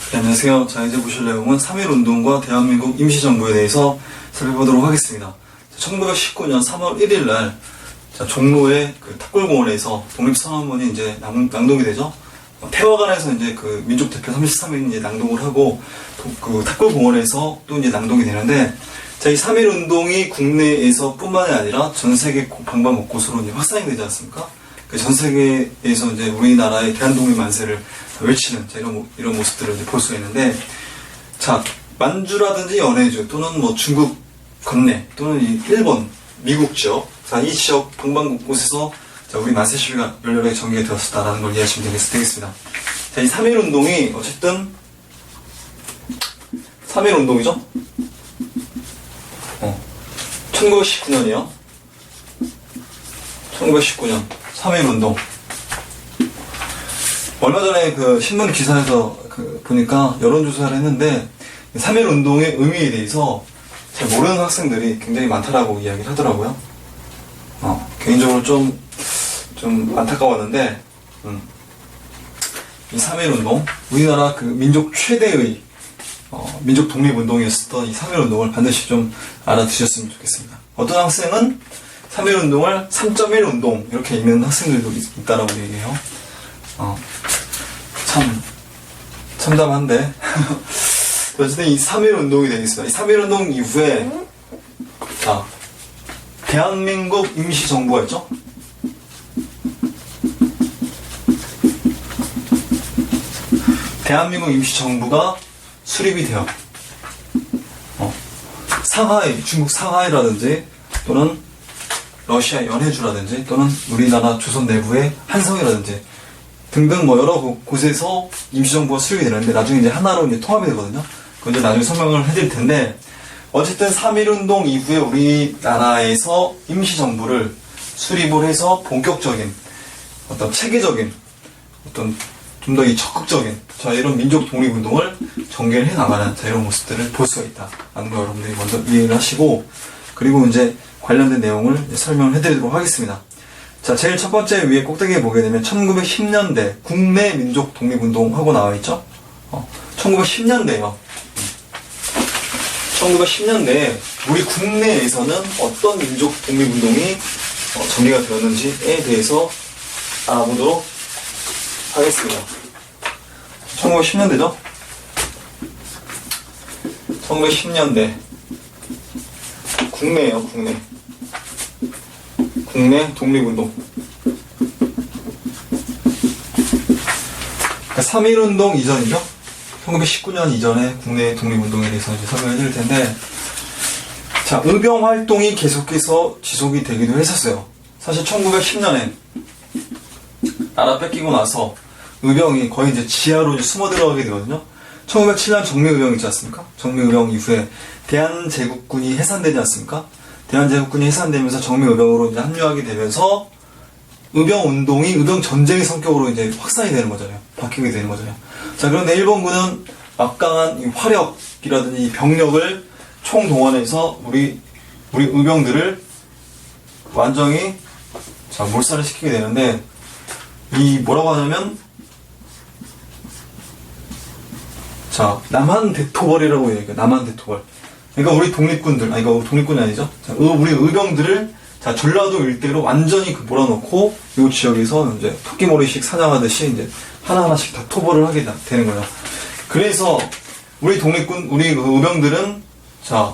네, 안녕하세요. 자, 이제 보실 내용은 3.1운동과 대한민국 임시정부에 대해서 살펴보도록 하겠습니다. 1919년 3월 1일 날, 종로의 그 탑골공원에서 독립선언문이 이제 낭독이 되죠. 태화관에서 이제 그 민족대표 33인 이제 낭독을 하고, 그 탑골공원에서 또 이제 낭독이 되는데, 자, 이 3.1운동이 국내에서 뿐만이 아니라 전 세계 방방곳곳으로 이제 확산이 되지 않습니까? 그 전 세계에서 이제 우리나라의 대한독립 만세를 외치는 이런 모습들을 이제 볼 수 있는데, 자, 만주라든지 연해주 또는 뭐 중국 건네 또는 이 일본, 미국 지역, 자, 이 지역 방방곳곳에서 자, 우리 만세 시위가 열렬하게 전개가 되었다라는 걸 이해하시면 되겠습니다. 자, 이 3.1운동이 어쨌든 3.1운동이죠. 1919년이요. 1919년 3.1운동. 얼마 전에 그 신문 기사에서 보니까 여론조사를 했는데 3.1운동의 의미에 대해서 잘 모르는 학생들이 굉장히 많다라고 이야기를 하더라고요. 개인적으로 좀 안타까웠는데, 이 3.1운동, 우리나라 그 민족 최대의 민족 독립운동이었었던 이 3.1운동을 반드시 좀 알아두셨으면 좋겠습니다. 어떤 학생은 3.1운동을 3.1운동 이렇게 읽는 학생들도 있다라고 얘기해요. 참 참담한데 어쨌든 이 3.1운동이 되겠습니다. 이 3.1운동 이후에 자, 대한민국 임시정부가 있죠? 대한민국 임시정부가 수립이 돼요. 상하이, 중국 상하이라든지 또는 러시아 연해주라든지 또는 우리나라 조선 내부의 한성이라든지 등등 뭐 여러 곳에서 임시정부가 수립이 되는데 나중에 이제 하나로 이제 통합이 되거든요. 그건 이제 나중에 설명을 해드릴 텐데, 어쨌든 3.1운동 이후에 우리나라에서 임시정부를 수립을 해서 본격적인 어떤 체계적인 어떤 좀 더 이 적극적인 자, 이런 민족 독립운동을 전개를 해 나가는 자, 이런 모습들을 볼 수가 있다라는 거 여러분들이 먼저 이해를 하시고, 그리고 이제 관련된 내용을 설명을 해드리도록 하겠습니다. 자, 제일 첫 번째 위에 꼭대기에 보게 되면 1910년대 국내 민족 독립운동 하고 나와 있죠? 1910년대요. 1910년대에 우리 국내에서는 어떤 민족 독립운동이 전개가 되었는지에 대해서 알아보도록 하겠습니다. 1910년대죠? 1910년대 국내예요, 국내 독립운동. 3.1운동 이전이죠? 1919년 이전에 국내 독립운동에 대해서 이제 설명해 드릴 텐데, 자, 의병 활동이 계속해서 지속이 되기도 했었어요. 사실 1910년에 나라 뺏기고 나서 의병이 거의 이제 지하로 이제 숨어 들어가게 되거든요. 1907년 정미의병 있지 않습니까? 정미의병 이후에 대한제국군이 해산되지 않습니까? 대한제국군이 해산되면서 정미의병으로 이제 합류하게 되면서 의병운동이 의병전쟁의 성격으로 이제 확산이 되는 거잖아요. 바뀌게 되는 거잖아요. 자, 그런데 일본군은 막강한 이 화력이라든지 이 병력을 총동원해서 우리 의병들을 완전히 자, 몰살을 시키게 되는데, 이 뭐라고 하냐면 자, 남한 대토벌이라고 얘기해요. 남한 대토벌. 그러니까 우리 독립군들, 이거 독립군이 아니죠. 자, 우리 의병들을 자, 전라도 일대로 완전히 몰아넣고 이 지역에서 이제 토끼몰이식 사냥하듯이 이제 하나하나씩 다 토벌을 하게 되는 거예요. 그래서 우리 독립군, 우리 그 의병들은 자,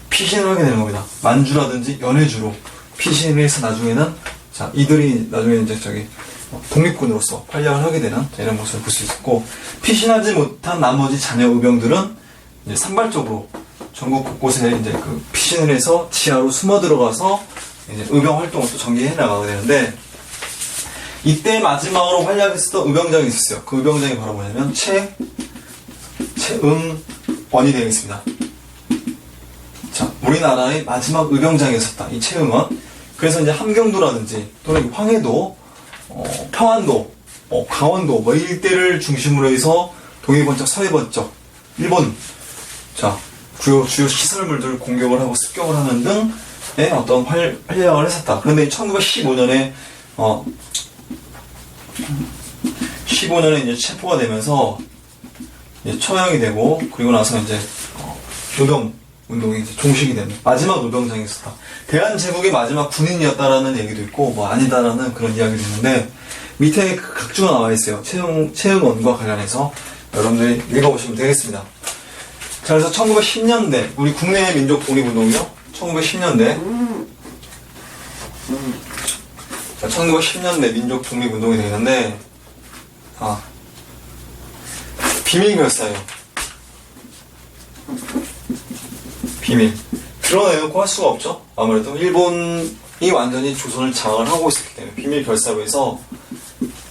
피신을 하게 되는 겁니다. 만주라든지 연해주로 피신을 해서 나중에는 자, 이들이 나중에 이제 독립군으로서 활약을 하게 되는 이런 모습을 볼 수 있었고, 피신하지 못한 나머지 자녀 의병들은 이제 산발적으로 전국 곳곳에 이제 그 피신을 해서 지하로 숨어 들어가서 이제 의병 활동을 또 전개해 나가게 되는데, 이때 마지막으로 활약했었던 의병장이 있었어요. 그 의병장이 바로 뭐냐면 최응원이 되겠습니다. 자, 우리나라의 마지막 의병장이었었다. 이 최응원. 그래서 이제 함경도라든지 또는 황해도, 평안도, 강원도 뭐 일대를 중심으로 해서 동해번쩍 서해번쩍 일본 자 주요 시설물들 공격을 하고 습격을 하는 등의 어떤 활약을 했었다. 그런데 1915년에 15년에 이제 체포가 되면서 이제 처형이 되고, 그리고 나서 이제 노동 운동이 이제 종식이 되는 마지막 노동장이 있었다. 대한제국의 마지막 군인이었다라는 얘기도 있고 뭐 아니다라는 그런 이야기도 있는데 밑에 그 각주가 나와 있어요. 채용원과 관련해서 여러분들이 읽어보시면 되겠습니다. 자, 그래서 1910년대 우리 국내 민족 독립운동이요. 1910년대 1910년대 민족 독립운동이 되는데 비밀결사예요. 비밀. 드러내놓고 할 수가 없죠. 아무래도 일본이 완전히 조선을 장악을 하고 있었기 때문에 비밀 결사로 해서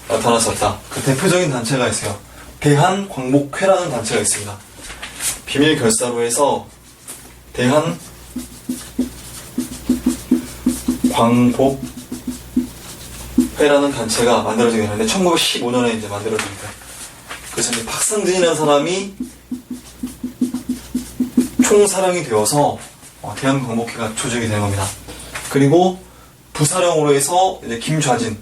나타났었다. 그 대표적인 단체가 있어요. 대한광복회라는 단체가 있습니다. 비밀 결사로 해서 대한광복회라는 단체가 만들어지게 되는데 1915년에 이제 만들어집니다. 그래서 이제 박상진이라는 사람이 총사령이 되어서 대한광복회가 조직이 된 겁니다. 그리고 부사령으로 해서 이제 김좌진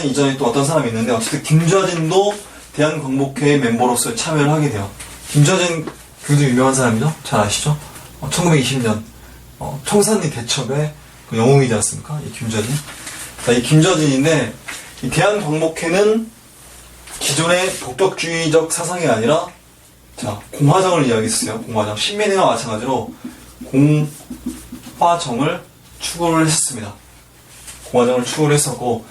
이전에 또 어떤 사람이 있는데 어쨌든 김좌진도 대한광복회의 멤버로서 참여를 하게 돼요. 김좌진 굉장히 유명한 사람이죠? 잘 아시죠? 1920년 청산리 대첩의 그 영웅이지 않습니까? 이 김좌진. 자, 이 김좌진인데 이 대한광복회는 기존의 복덕주의적 사상이 아니라 공화정을 이야기했어요. 공화정. 신민회와 마찬가지로 공화정을 추구를 했습니다. 공화정을 추구를 했었고,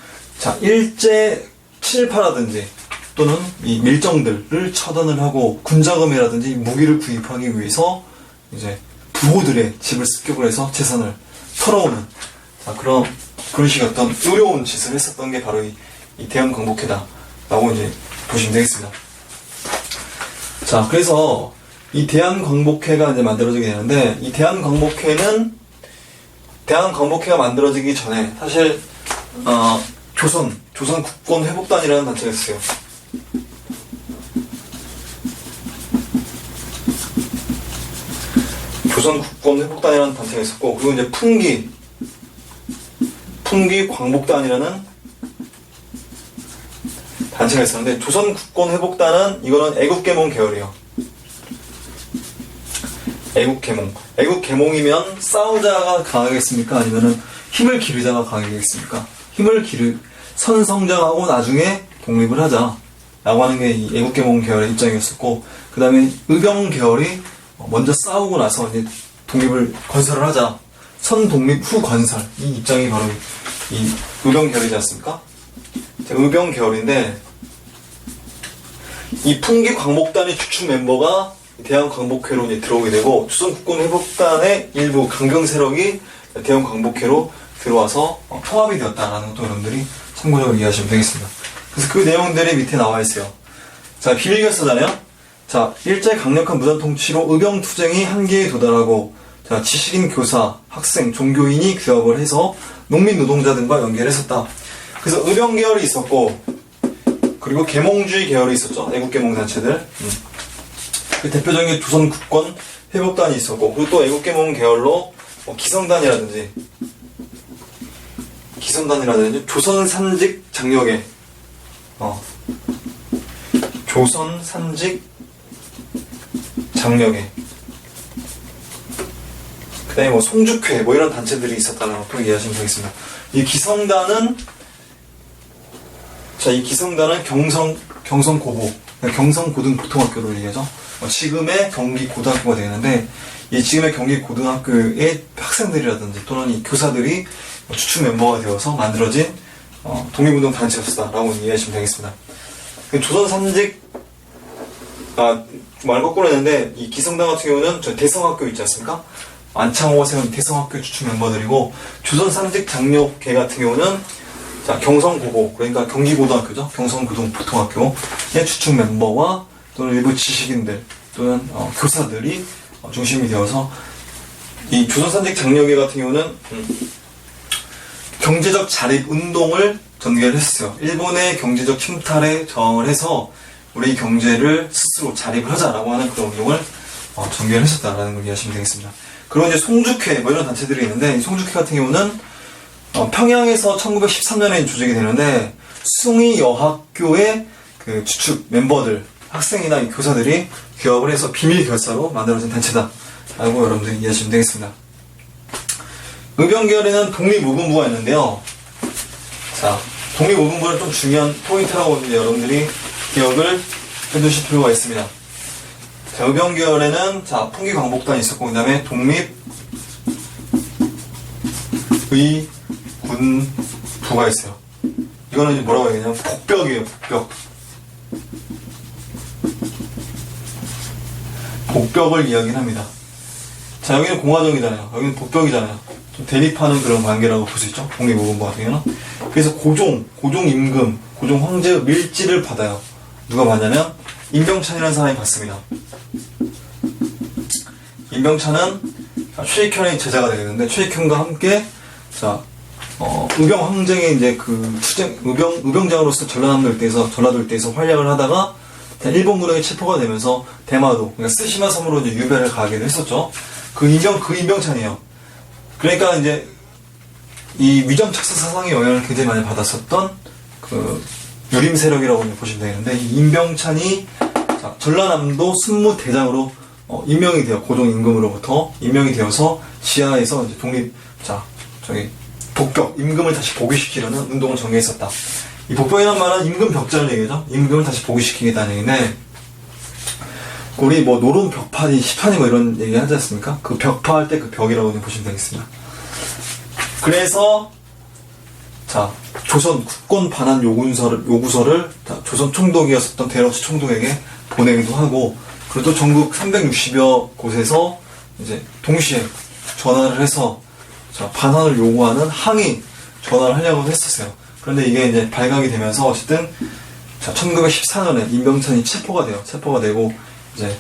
일제 친일파라든지 또는 이 밀정들을 처단을 하고 군자금이라든지 무기를 구입하기 위해서 이제 부호들의 집을 습격을 해서 재산을 털어오는 그런 식의 어떤 의료운 짓을 했었던 게 바로 이 대한광복회다라고 이제 보시면 되겠습니다. 자, 그래서 이 대한광복회가 이제 만들어지게 되는데, 이 대한광복회가 만들어지기 전에 사실 조선 국권회복단이라는 단체가 있어요. 조선 국권회복단이라는 단체가 있었고, 그리고 이제 풍기광복단이라는 단체가 있었는데, 조선 국권회복단은 이거는 애국계몽 계열이에요. 애국계몽이면 싸우자가 강하겠습니까? 아니면은 힘을 기르자가 강하겠습니까? 선성장하고 나중에 독립을 하자 라고 하는 게 이 애국계몽 계열의 입장이었었고, 그 다음에 의병 계열이 먼저 싸우고 나서 이제 독립을 건설을 하자, 선독립 후 건설, 이 입장이 바로 이 의병 계열이지 않습니까? 의병 계열인데, 이 풍기광복단의 주축 멤버가 대한광복회로 이제 들어오게 되고, 조선국권회복단의 일부 강경 세력이 대한광복회로 들어와서 통합이 되었다라는 것도 여러분들이 참고적으로 이해하시면 되겠습니다. 그래서 그 내용들이 밑에 나와 있어요. 자, 비밀결사잖아요. 자, 일제 강력한 무단 통치로 의병 투쟁이 한계에 도달하고, 자, 지식인 교사, 학생, 종교인이 규합을 해서 농민 노동자 등과 연결했었다. 그래서 의병 계열이 있었고, 그리고 계몽주의 계열이 있었죠. 애국계몽 단체들. 그 대표적인 게 조선 국권 회복단이 있었고, 그리고 또 애국계몽 계열로 기성단이라든지 조선산직 장려계, 그 다음에 송죽회 이런 단체들이 있었다는 것도 이해하시면 되겠습니다. 이 기성단은 경성고보, 경성고등보통학교를 얘기하죠. 지금의 경기고등학교가 되는데, 이 지금의 경기고등학교의 학생들이라든지 또는 이 교사들이 주축 멤버가 되어서 만들어진 독립운동 단체였다라고 이해하시면 되겠습니다. 조선산직 말 거꾸로 했는데, 이 기성단 같은 경우는 저 대성학교 있지 않습니까? 안창호가 세운 대성학교 주축 멤버들이고, 조선산직 장려계 같은 경우는 경성고고, 그러니까 경기고등학교죠. 경성고등보통학교의 주축 멤버와 또는 일부 지식인들 또는 교사들이 중심이 되어서, 이 조선산직 장려계 같은 경우는 경제적 자립 운동을 전개했어요. 일본의 경제적 침탈에 저항을 해서 우리 경제를 스스로 자립을 하자라고 하는 그런 운동을 전개했었다라는 걸 이해하시면 되겠습니다. 그리고 이제 송죽회 이런 단체들이 있는데, 이 송죽회 같은 경우는 평양에서 1913년에 조직이 되는데, 숭의여학교의 그 주축 멤버들, 학생이나 교사들이 규합을 해서 비밀 결사로 만들어진 단체다 라고 여러분들이 이해하시면 되겠습니다. 의병계열에는 독립의금부가 있는데요. 자, 독립의금부는 좀 중요한 포인트라고 여러분들이 기억을 해두실 필요가 있습니다. 자, 의병계열에는 자, 풍기광복단이 있었고, 그 다음에 독립의군부가 있어요. 이거는 이제 뭐라고 해야 되냐면 복벽이에요. 복벽. 복벽을 이야기를 합니다. 자, 여기는 공화정이잖아요. 여기는 복벽이잖아요. 좀 대립하는 그런 관계라고 볼 수 있죠. 독립의군부 같은 경우는. 그래서 고종 임금, 고종 황제의 밀지를 받아요. 누가 받냐면 임병찬이라는 사람이 받습니다. 임병찬은 최익현의 제자가 되겠는데, 최익현과 함께 자, 의병 항쟁에 이제 그 의병장으로서 전라도 일대에서 활약을 하다가 일본 군에게 체포가 되면서 대마도, 그러니까 쓰시마 섬으로 이제 유배를 가기도 했었죠. 그 임병찬이에요. 그러니까 이제 이 위점 착사 사상의 영향을 굉장히 많이 받았었던 그 유림 세력이라고 보시면 되겠는데, 이 임병찬이 자, 전라남도 순무대장으로 임명이 되어, 고종 임금으로부터 임명이 되어서 지하에서 이제 복벽, 임금을 다시 복위시키려는 운동을 전개했었다. 이 복벽이라는 말은 임금 벽자를 얘기하죠. 임금을 다시 복위시키겠다는 얘기인데, 우리 뭐 노론 벽파니, 시파니 뭐 이런 얘기 하지 않습니까? 그 벽파할 때 그 벽이라고 보시면 되겠습니다. 그래서 자, 조선 국권 반환 요구서를 조선 총독이었었던 대러시 총독에게 보내기도 하고, 그리고 또 전국 360여 곳에서 이제 동시에 전화를 해서 자, 반환을 요구하는 항의 전화를 하려고 했었어요. 그런데 이게 이제 발각이 되면서 어쨌든 자, 1914년에 임병찬이 체포가 되고 이제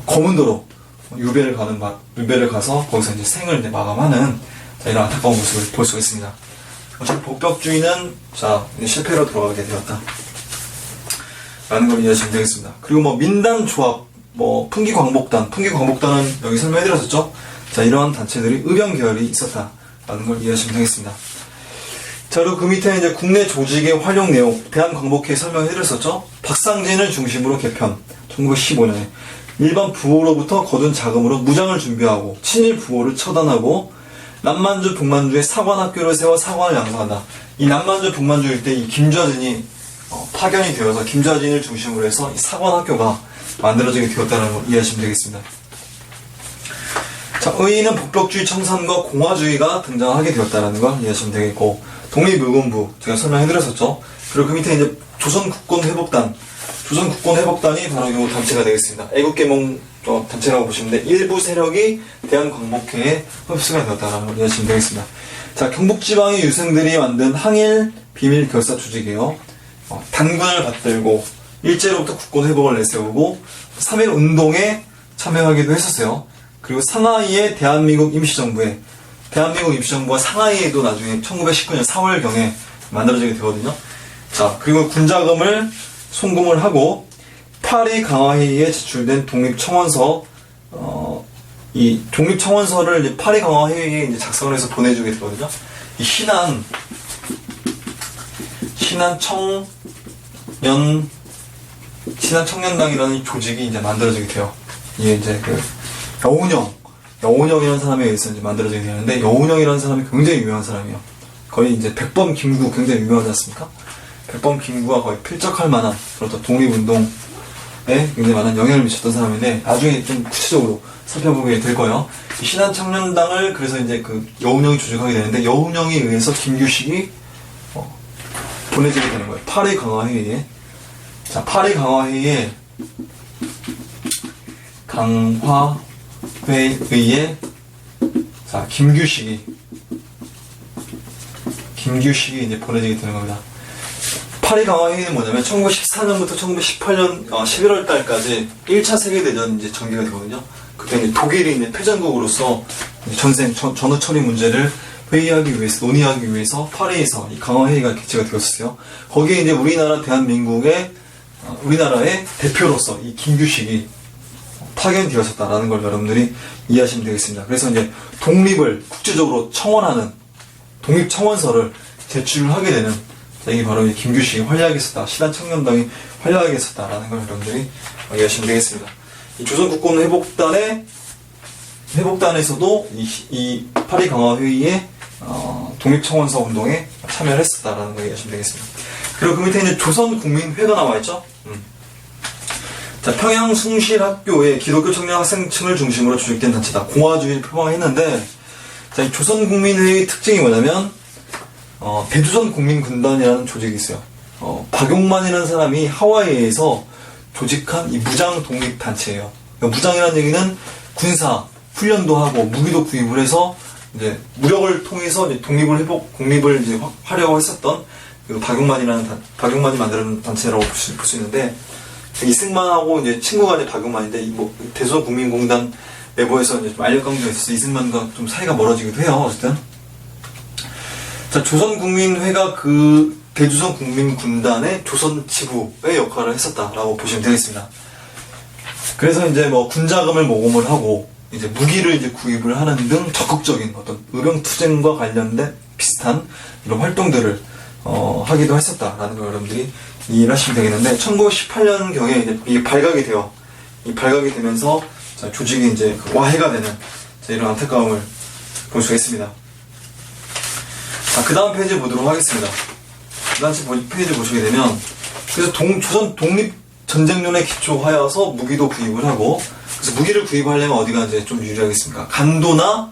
검은도로 유배를 가서 거기서 이제 생을 이제 마감하는 자, 이런 안타까운 모습을 볼 수가 있습니다. 어쨌든 복벽주의는 자, 실패로 돌아가게 되었다 라는 걸 이해하시면 되겠습니다. 그리고 뭐 민단조합, 뭐 풍기광복단은 여기 설명해드렸었죠. 자, 이러한 단체들이 의병계열이 있었다라는 걸 이해하시면 되겠습니다. 자, 그리고 그 밑에 이제 국내 조직의 활용 내용, 대한광복회에 설명해드렸었죠. 박상진을 중심으로 개편, 1915년에 일반 부호로부터 거둔 자금으로 무장을 준비하고 친일 부호를 처단하고 남만주, 북만주에 사관학교를 세워 사관을 양성한다. 이 남만주, 북만주 일대 이 김좌진이 파견이 되어서 김좌진을 중심으로 해서 이 사관학교가 만들어지게 되었다는 걸 이해하시면 되겠습니다. 자, 의인은 복벽주의 청산과 공화주의가 등장하게 되었다는 걸 이해하시면 되겠고, 독립의군부 제가 설명해드렸었죠. 그리고 그 밑에 이제 조선국권회복단이 바로 이 단체가 되겠습니다. 애국계몽 단체라고 보시면 돼. 일부 세력이 대한광복회에 흡수가 되었다는 걸 이해하시면 되겠습니다. 자, 경북지방의 유생들이 만든 항일 비밀 결사 조직이에요. 단군을 받들고 일제로부터 국권 회복을 내세우고 3.1 운동에 참여하기도 했었어요. 그리고 상하이의 대한민국 임시정부가 상하이에도 나중에 1919년 4월경에 만들어지게 되거든요. 자, 그리고 군자금을 송금을 하고 파리 강화회의에 제출된 독립청원서, 이 독립청원서를 이제 파리 강화회의에 이제 작성을 해서 보내주게 되거든요. 이 신한청년당이라는 조직이 이제 만들어지게 돼요. 이게 이제 그 여운형이라는 사람에 의해서 이제 만들어지게 되는데, 여운형이라는 사람이 굉장히 유명한 사람이에요. 거의 이제 백범 김구 굉장히 유명하지 않습니까? 백범 김구가 거의 필적할 만한 그런 독립운동에 굉장히 많은 영향을 미쳤던 사람인데, 나중에 좀 구체적으로 살펴보게 될 거예요. 이 신한청년당을 그래서 이제 그 여운형이 조직하게 되는데, 여운형에 의해서 김규식이 보내지게 되는 거예요. 파리 강화회의에. 자, 파리 강화회의에 자, 김규식이 이제 보내지게 되는 겁니다. 파리 강화회의는 뭐냐면 1914년부터 1918년 11월 달까지 1차 세계대전 이제 전개가 되거든요. 그때 이제 독일이 이제 패전국으로서 전쟁, 전후 처리 문제를 논의하기 위해서 파리에서 이 강화회의가 개최가 되었어요. 거기에 이제 우리나라의 대표로서 이 김규식이 파견되었었다라는 걸 여러분들이 이해하시면 되겠습니다. 그래서 이제 독립을 국제적으로 청원하는 독립청원서를 제출을 하게 되는 자, 이게 바로 김규식이 활약하게 썼다, 신한청년당이 활약하게 썼다라는 걸 여러분들이 이해하시면 되겠습니다. 이 조선국권회복단에서도 이 파리 강화 회의에 독립청원서 운동에 참여를 했었다라는 걸 이해하시면 되겠습니다. 그리고 그 밑에 이제 조선국민회가 나와 있죠. 자, 평양 숭실학교의 기독교 청년 학생층을 중심으로 조직된 단체다. 공화주의를 표방했는데, 자, 이 조선국민회의 특징이 뭐냐면, 대조선국민군단이라는 조직이 있어요. 박용만이라는 사람이 하와이에서 조직한 이 무장 독립단체예요. 그러니까 무장이라는 얘기는 군사, 훈련도 하고, 무기도 구입을 해서, 이제, 무력을 통해서 이제 독립을 이제 하려고 했었던, 그 박용만이 만드는 단체라고 볼 수 있는데, 이승만하고 이제 친구가 이제 박용만인데, 대조선국민공단 내부에서 이제 좀 알력 관계가 있어서 이승만과 좀 사이가 멀어지기도 해요, 어쨌든. 자, 조선국민회가 그 대조선국민군단의 조선지부의 역할을 했었다라고 보시면 되겠습니다. 그래서 이제 군자금을 모금을 하고, 이제 무기를 이제 구입을 하는 등 적극적인 어떤 의병투쟁과 관련된 비슷한 이런 활동들을 하기도 했었다라는 걸 여러분들이 이해를 하시면 되겠는데, 1918년경에 이제 이게 발각이 돼요. 이 발각이 되면서 자, 조직이 이제 와해가 되는 자, 이런 안타까움을 볼 수가 있습니다. 자, 그 다음 페이지 보도록 하겠습니다. 그 다음 페이지 보시게 되면, 그래서 조선 독립전쟁론에 기초하여서 무기도 구입을 하고, 그래서 무기를 구입하려면 어디가 이제 좀 유리하겠습니까? 간도나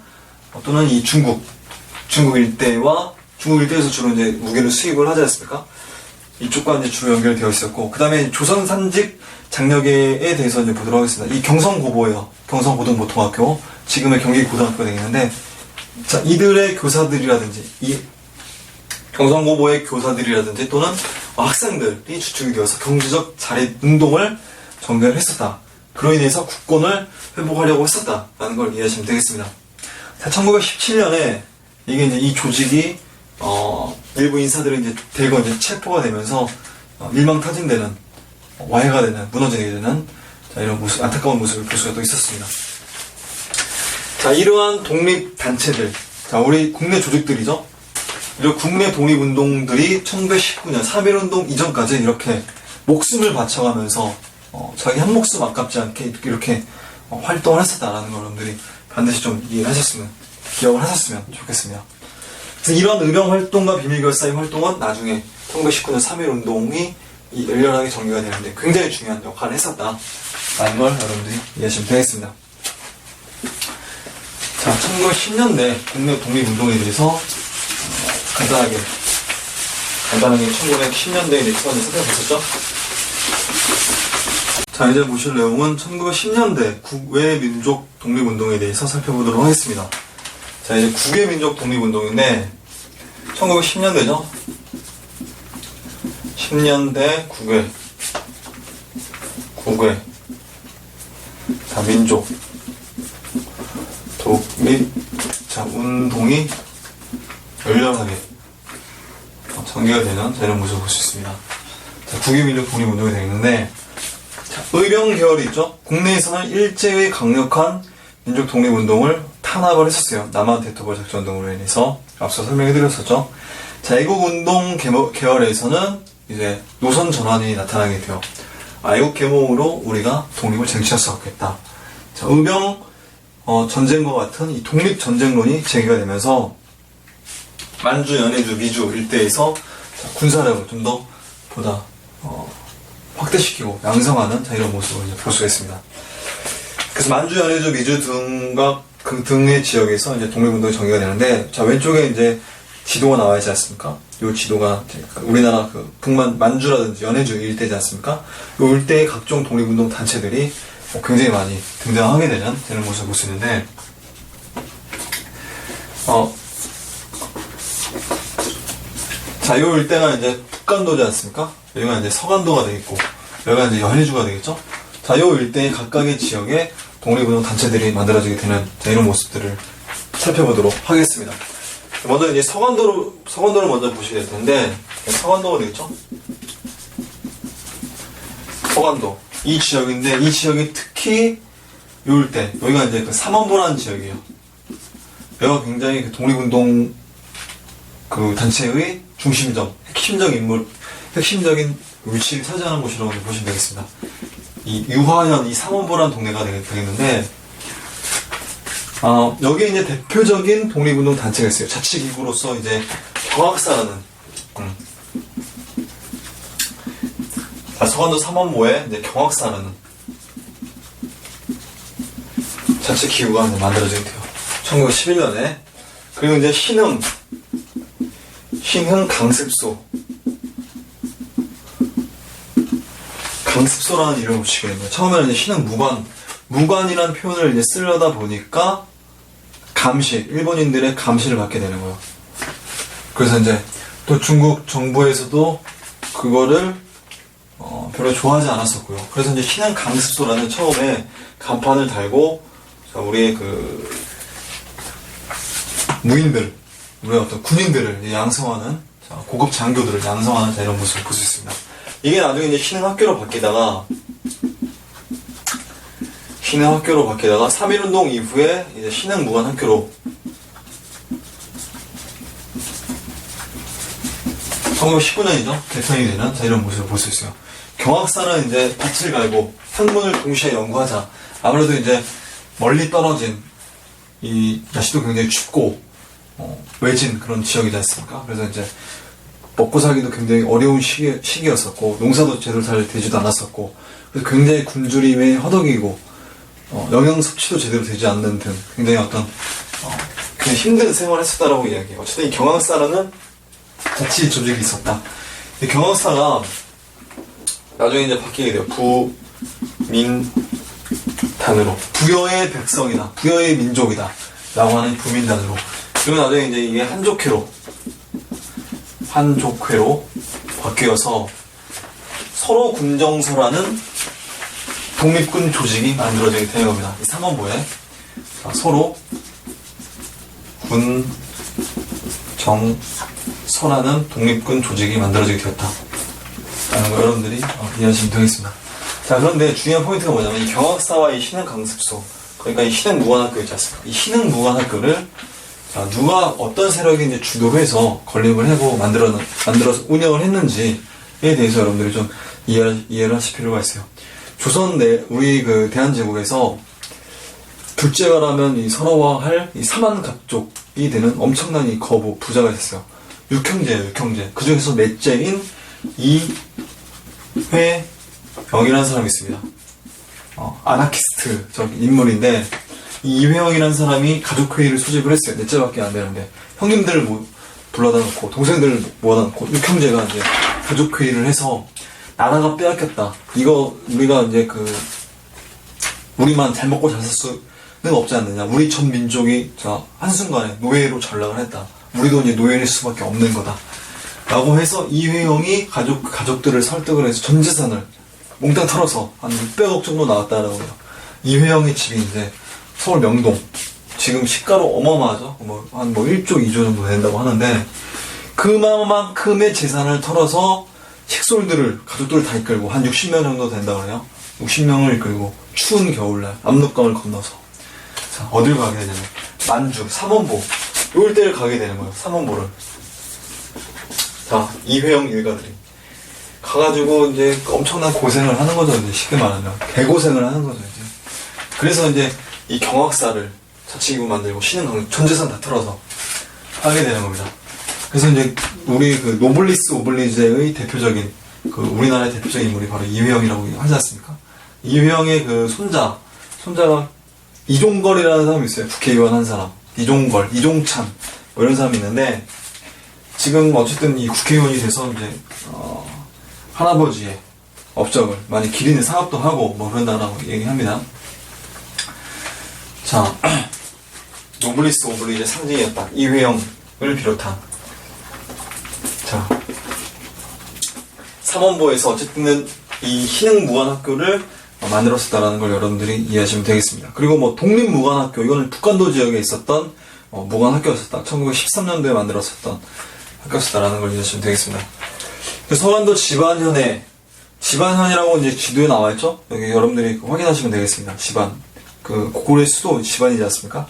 또는 이 중국 일대에서 주로 이제 무기를 수입을 하지 않습니까? 이쪽과 이제 주로 연결되어 있었고, 그 다음에 조선 산직 장려계에 대해서 이제 보도록 하겠습니다. 이 경성고보예요. 경성고등보통학교, 지금의 경기고등학교가 되겠는데, 자, 이들의 교사들이라든지, 이 경성고보의 교사들이라든지 또는 학생들이 주축이 되어서 경제적 자립 운동을 전개를 했었다. 그로 인해서 국권을 회복하려고 했었다라는 걸 이해하시면 되겠습니다. 자, 1917년에 이게 이제 이 조직이 일부 인사들이 이제 대거 이제 체포가 되면서 일망타진되는, 와해가 되는, 무너지게 되는 자, 이런 모습, 안타까운 모습을 볼 수가 또 있었습니다. 자, 이러한 독립단체들, 자, 우리 국내 조직들이죠. 이런 국내 독립운동들이 1919년 3.1운동 이전까지 이렇게 목숨을 바쳐가면서 자기 한 목숨 아깝지 않게 이렇게 활동을 했었다라는 걸 여러분들이 반드시 좀 기억을 하셨으면 좋겠습니다. 그래서 이런 의병 활동과 비밀결사의 활동은 나중에 1919년 3.1운동이 열렬하게 전개가 되는데 굉장히 중요한 역할을 했었다라는 걸 여러분들이 이해하시면 되겠습니다. 자, 1910년대 국내 독립운동에 대해서 간단하게 1910년대에 대해서 살펴봤었죠. 자, 이제 보실 내용은 1910년대 국외민족 독립운동에 대해서 살펴보도록 하겠습니다. 자, 이제 국외민족 독립운동인데 1910년대죠. 10년대 국외 자, 민족 독립 자, 운동이 열렬하게 전개가 되는 이런 모습을 볼 수 있습니다. 자, 국외민족 독립운동이 되겠는데, 자, 의병 계열이 있죠. 국내에서는 일제의 강력한 민족 독립운동을 탄압을 했었어요. 남한 대토벌 작전 등으로 인해서 앞서 설명해드렸었죠. 자, 애국운동 계열에서는 이제 노선 전환이 나타나게 돼요. 애국 계몽으로 우리가 독립을 쟁취할 수 없겠다. 자, 의병 전쟁과 같은 이 독립 전쟁론이 제기가 되면서 만주, 연해주, 미주 일대에서 군사력을 좀 더 보다 확대시키고 양성하는 이런 모습을 이제 볼 수가 있습니다. 그래서 만주, 연해주, 미주 등의 지역에서 이제 독립운동이 전개가 되는데, 자, 왼쪽에 이제 지도가 나와 있지 않습니까? 이 지도가 우리나라 만주라든지 연해주 일대지 않습니까? 이 일대의 각종 독립운동 단체들이 굉장히 많이 등장하게 되는 이런 모습을 볼 수 있는데, 자, 요 일대가 이제 북간도지 않습니까? 여기가 이제 서간도가 되겠고, 여기가 이제 연해주가 되겠죠? 자, 요 일대의 각각의 지역에 독립운동 단체들이 만들어지게 되는 이런 모습들을 살펴보도록 하겠습니다. 먼저 이제 서간도를 먼저 보시게 될 텐데, 서간도가 되겠죠? 서간도. 이 지역인데, 이 지역이 특히 요 일대, 여기가 이제 그 삼원보라는 지역이에요. 여기가 굉장히 그 독립운동 그 단체의 중심점, 핵심적인 위치를 차지하는 곳이라고 보시면 되겠습니다. 이 유화현, 이 삼원보라는 동네가 되겠는데, 여기에 이제 대표적인 독립운동 단체가 있어요. 자치기구로서 이제 경학사라는, 서간도 삼원보에 이제 경학사라는 자치기구가 만들어지게 돼요. 1911년에. 그리고 이제 신흥 강습소라는 이름을 붙이게 됩니다. 처음에는 이제 신흥 무관이라는 표현을 이제 쓰려다 보니까 일본인들의 감시를 받게 되는 거예요. 그래서 이제 또 중국 정부에서도 그거를 별로 좋아하지 않았었고요. 그래서 이제 신흥 강습소라는 처음에 간판을 달고 우리의 그 무인들, 우리의 어떤 군인들을 양성하는, 고급 장교들을 양성하는 이런 모습을 볼 수 있습니다. 이게 나중에 이제 신흥 학교로 바뀌다가 3.1운동 이후에 이제 신흥 무관 학교로 1919년이죠. 개편이 되는 이런 모습을 볼 수 있어요. 경학사는 이제 밭을 갈고 학문을 동시에 연구하자. 아무래도 이제 멀리 떨어진 이 날씨도 굉장히 춥고 외진 그런 지역이지 않습니까? 그래서 이제 먹고 살기도 굉장히 어려운 시기였었고 농사도 제대로 잘 되지도 않았었고 그래서 굉장히 굶주림에 허덕이고 영양 섭취도 제대로 되지 않는 등 굉장히 굉장히 힘든 생활을 했었다라고 이야기해요. 어쨌든 이 경학사라는 자치 조직이 있었다. 이 경학사가 나중에 이제 바뀌게 돼요. 부민단으로 부여의 백성이다, 부여의 민족이다 라고 하는 부민단으로. 그리고 나중에 이제 이게 한족회로 바뀌어서 서로 군정서라는 독립군 조직이 만들어지게 되는 겁니다. 이 삼원보에 서로 군정서라는 독립군 조직이 만들어지게 되었다 라는 거 여러분들이 이해하시면 되겠습니다. 자, 그런데 중요한 포인트가 뭐냐면 이 경학사와 이 신흥강습소, 그러니까 이 신흥무관학교 있지 않습니까? 이 신흥무관학교를 누가 어떤 세력이 이제 주도해서 건립을 하고 만들어서 운영을 했는지에 대해서 여러분들이 좀 이해를 하실 필요가 있어요. 우리 그 대한제국에서 둘째가라면 이 서러워할 이 사만갑족이 되는 엄청난 이 거부, 부자가 있었어요. 육형제예요. 그 중에서 넷째인 이회영이라는 사람이 있습니다. 아나키스트적 인물인데, 이 이회영이라는 사람이 가족회의를 소집을 했어요. 넷째밖에 안 되는데 형님들을 불러다 놓고 동생들을 모아다 놓고 육형제가 이제 가족회의를 해서 나라가 빼앗겼다. 이거 우리가 이제 우리만 잘 먹고 잘 살 수는 없지 않느냐. 우리 전 민족이 한순간에 노예로 전락을 했다. 우리도 이제 노예일 수밖에 없는 거다. 라고 해서 이회영이 가족들을 설득을 해서 전 재산을 몽땅 털어서 한 600억 정도 나왔다라고 해요. 이회영의 집이 이제 서울 명동. 지금 시가로 어마어마하죠. 한 1조, 2조 정도 된다고 하는데, 그만큼의 재산을 털어서 가족들을 다 이끌고, 한 60명 정도 된다고 해요. 60명을 이끌고, 추운 겨울날, 압록강을 건너서. 자, 어딜 가게 되냐면, 만주, 삼원보. 요 일대를 가게 되는 거예요. 삼원보를. 자, 이회영 일가들이. 가가지고, 이제 엄청난 고생을 하는 거죠. 이제 쉽게 말하면. 개고생을 하는 거죠, 이제. 그래서 이제, 이 경학사를 자치기구 만들고 전 재산 다 털어서 하게 되는 겁니다. 그래서 이제 우리 노블리스 오블리제의 대표적인 우리나라의 대표적인 인물이 바로 이회영이라고 하지 않습니까? 이회영의 손자가 이종걸이라는 사람이 있어요. 국회의원 한 사람. 이종찬 이런 사람이 있는데 지금 어쨌든 이 국회의원이 돼서 이제 할아버지의 업적을 많이 기리는 사업도 하고 그런다라고 얘기합니다. 자, 노블리스 오블리제 상징이었다. 이회영을 비롯한. 자, 삼원보에서 어쨌든 이 신흥무관학교를 만들었었다라는 걸 여러분들이 이해하시면 되겠습니다. 그리고 독립무관학교, 이거는 북한도 지역에 있었던 무관학교였었다. 1913년도에 만들었었던 학교였었다라는 걸 이해하시면 되겠습니다. 서간도 지반현이라고 이제 지도에 나와있죠? 여기 여러분들이 확인하시면 되겠습니다. 고구려의 수도 지반이지 않습니까?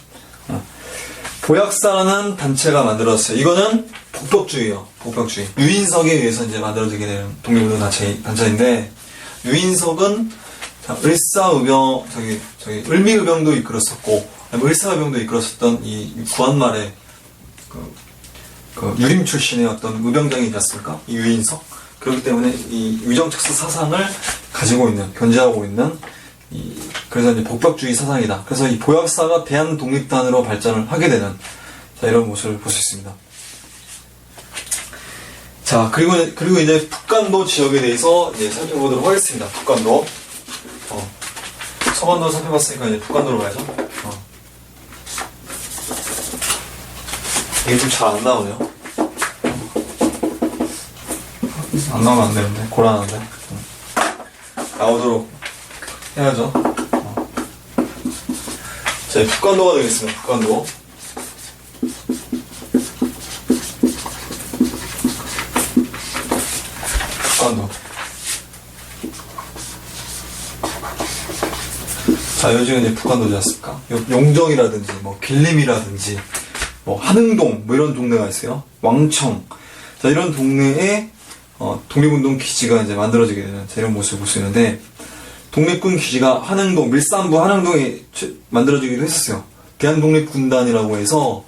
보약사라는 단체가 만들어졌어요. 이거는 복덕주의요. 복덕주의. 유인석에 의해서 이제 만들어지게 되는 독립운동 단체인데, 유인석은 을미의병도 이끌었었고, 을사의병도 이끌었었던 이 구한말에 그 유림 출신의 어떤 의병장이 있지 않습니까? 이 유인석. 그렇기 때문에 이 위정척사 사상을 가지고 있는, 견지하고 있는 그래서 이제 복덕주의 사상이다. 그래서 이 보약사가 대한독립단으로 발전을 하게 되는, 자, 이런 모습을 볼 수 있습니다. 자, 그리고 이제 북간도 지역에 대해서 이제 살펴보도록 하겠습니다. 북간도. 서간도 살펴봤으니까 이제 북간도로 가야죠. 이게 좀 잘 안 나오네요. 안 나오면 안 되는데, 곤란한데. 나오도록 해야죠. 자, 북간도가 되겠습니다. 북간도. 북간도. 자, 요즘은 이제 북간도지 않습니까? 용정이라든지, 뭐, 길림이라든지, 뭐, 한흥동, 뭐 이런 동네가 있어요. 왕청. 자, 이런 동네에, 독립운동 기지가 이제 만들어지게 되는, 자, 이런 모습을 볼 수 있는데, 독립군 기지가 한흥동, 밀산부 한흥동에 만들어지기도 했었어요. 대한독립군단이라고 해서,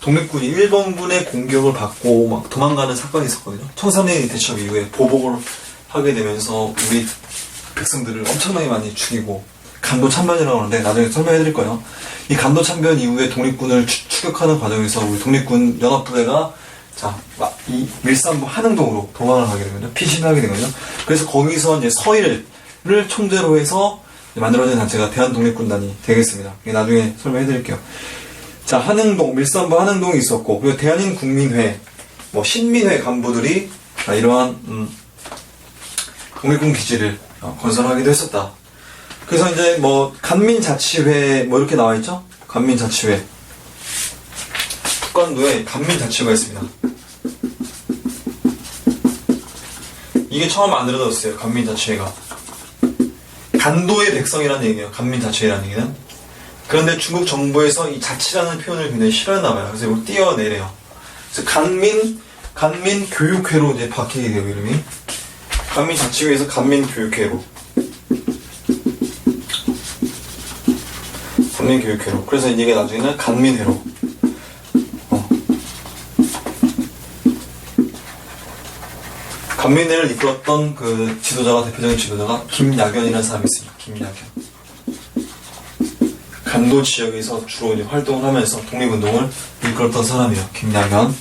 독립군이 일본군의 공격을 받고 막 도망가는 사건이 있었거든요. 청산리 대첩 이후에 보복을 하게 되면서 우리 백성들을 엄청나게 많이 죽이고, 간도 참변이라고 하는데 나중에 설명해 드릴 거예요. 이 간도 참변 이후에 독립군을 추격하는 과정에서 우리 독립군 연합부대가 이 밀산부 한흥동으로 도망을 하게 되거든요. 피신하게 되거든요. 그래서 거기서 이제 서일을 총재로 해서 만들어진 단체가 대한독립군단이 되겠습니다. 나중에 설명해 드릴게요. 자, 한흥동, 밀산부 한흥동이 있었고, 그리고 대한인국민회, 뭐 신민회 간부들이 이러한 독립군 기지를 건설하기도 했었다. 그래서 이제 뭐 간민자치회 뭐 이렇게 나와 있죠? 간민자치회. 북간도에 간민자치회가 있습니다. 이게 처음 만들어졌어요. 간민자치회가. 간도의 백성이라는 얘기예요. 간민자치회라는 얘기는. 그런데 중국 정부에서 이 자치라는 표현을 굉장히 싫어했나 봐요. 그래서 이걸 띄어내래요. 그래서 간민교육회로 이제 바뀌게 돼요, 이름이. 간민자치회에서 간민교육회로. 간민교육회로. 그래서 이게 나중에는 간민회로. 간민회를 이끌었던 그 대표적인 지도자가 김야견이라는 사람이 있습니다. 김야견. 간도 지역에서 주로 이제 활동을 하면서 독립운동을 이끌었던 사람이에요. 김야견.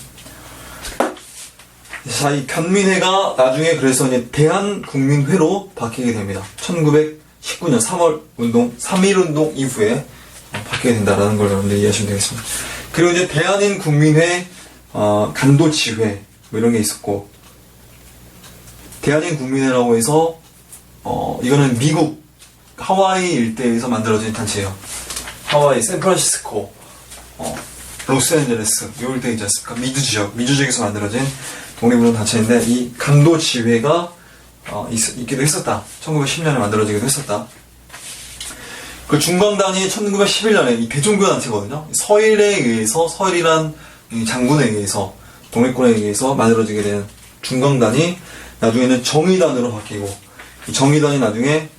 자, 이 간민회가 나중에 그래서 이제 대한국민회로 바뀌게 됩니다. 1919년 3.1운동 이후에 바뀌게 된다라는 걸 여러분들이 이해하시면 되겠습니다. 그리고 이제 대한인국민회, 간도지회, 뭐 이런 게 있었고, 대한인국민회라고 해서, 이거는 미국, 하와이 일대에서 만들어진 단체예요. 하와이, 샌프란시스코, 로스앤젤레스, 요 일대 있지 않습니까? 미주 지역에서 만들어진 독립운동 단체인데, 이 간도지회가, 있기도 했었다. 1910년에 만들어지기도 했었다. 그 중광단이 1911년에 이 대종교 단체거든요. 서일이란 장군에 의해서, 독립군에 의해서 만들어지게 된 중광단이 나중에는 정의단으로 바뀌고, 이 정의단이 나중에,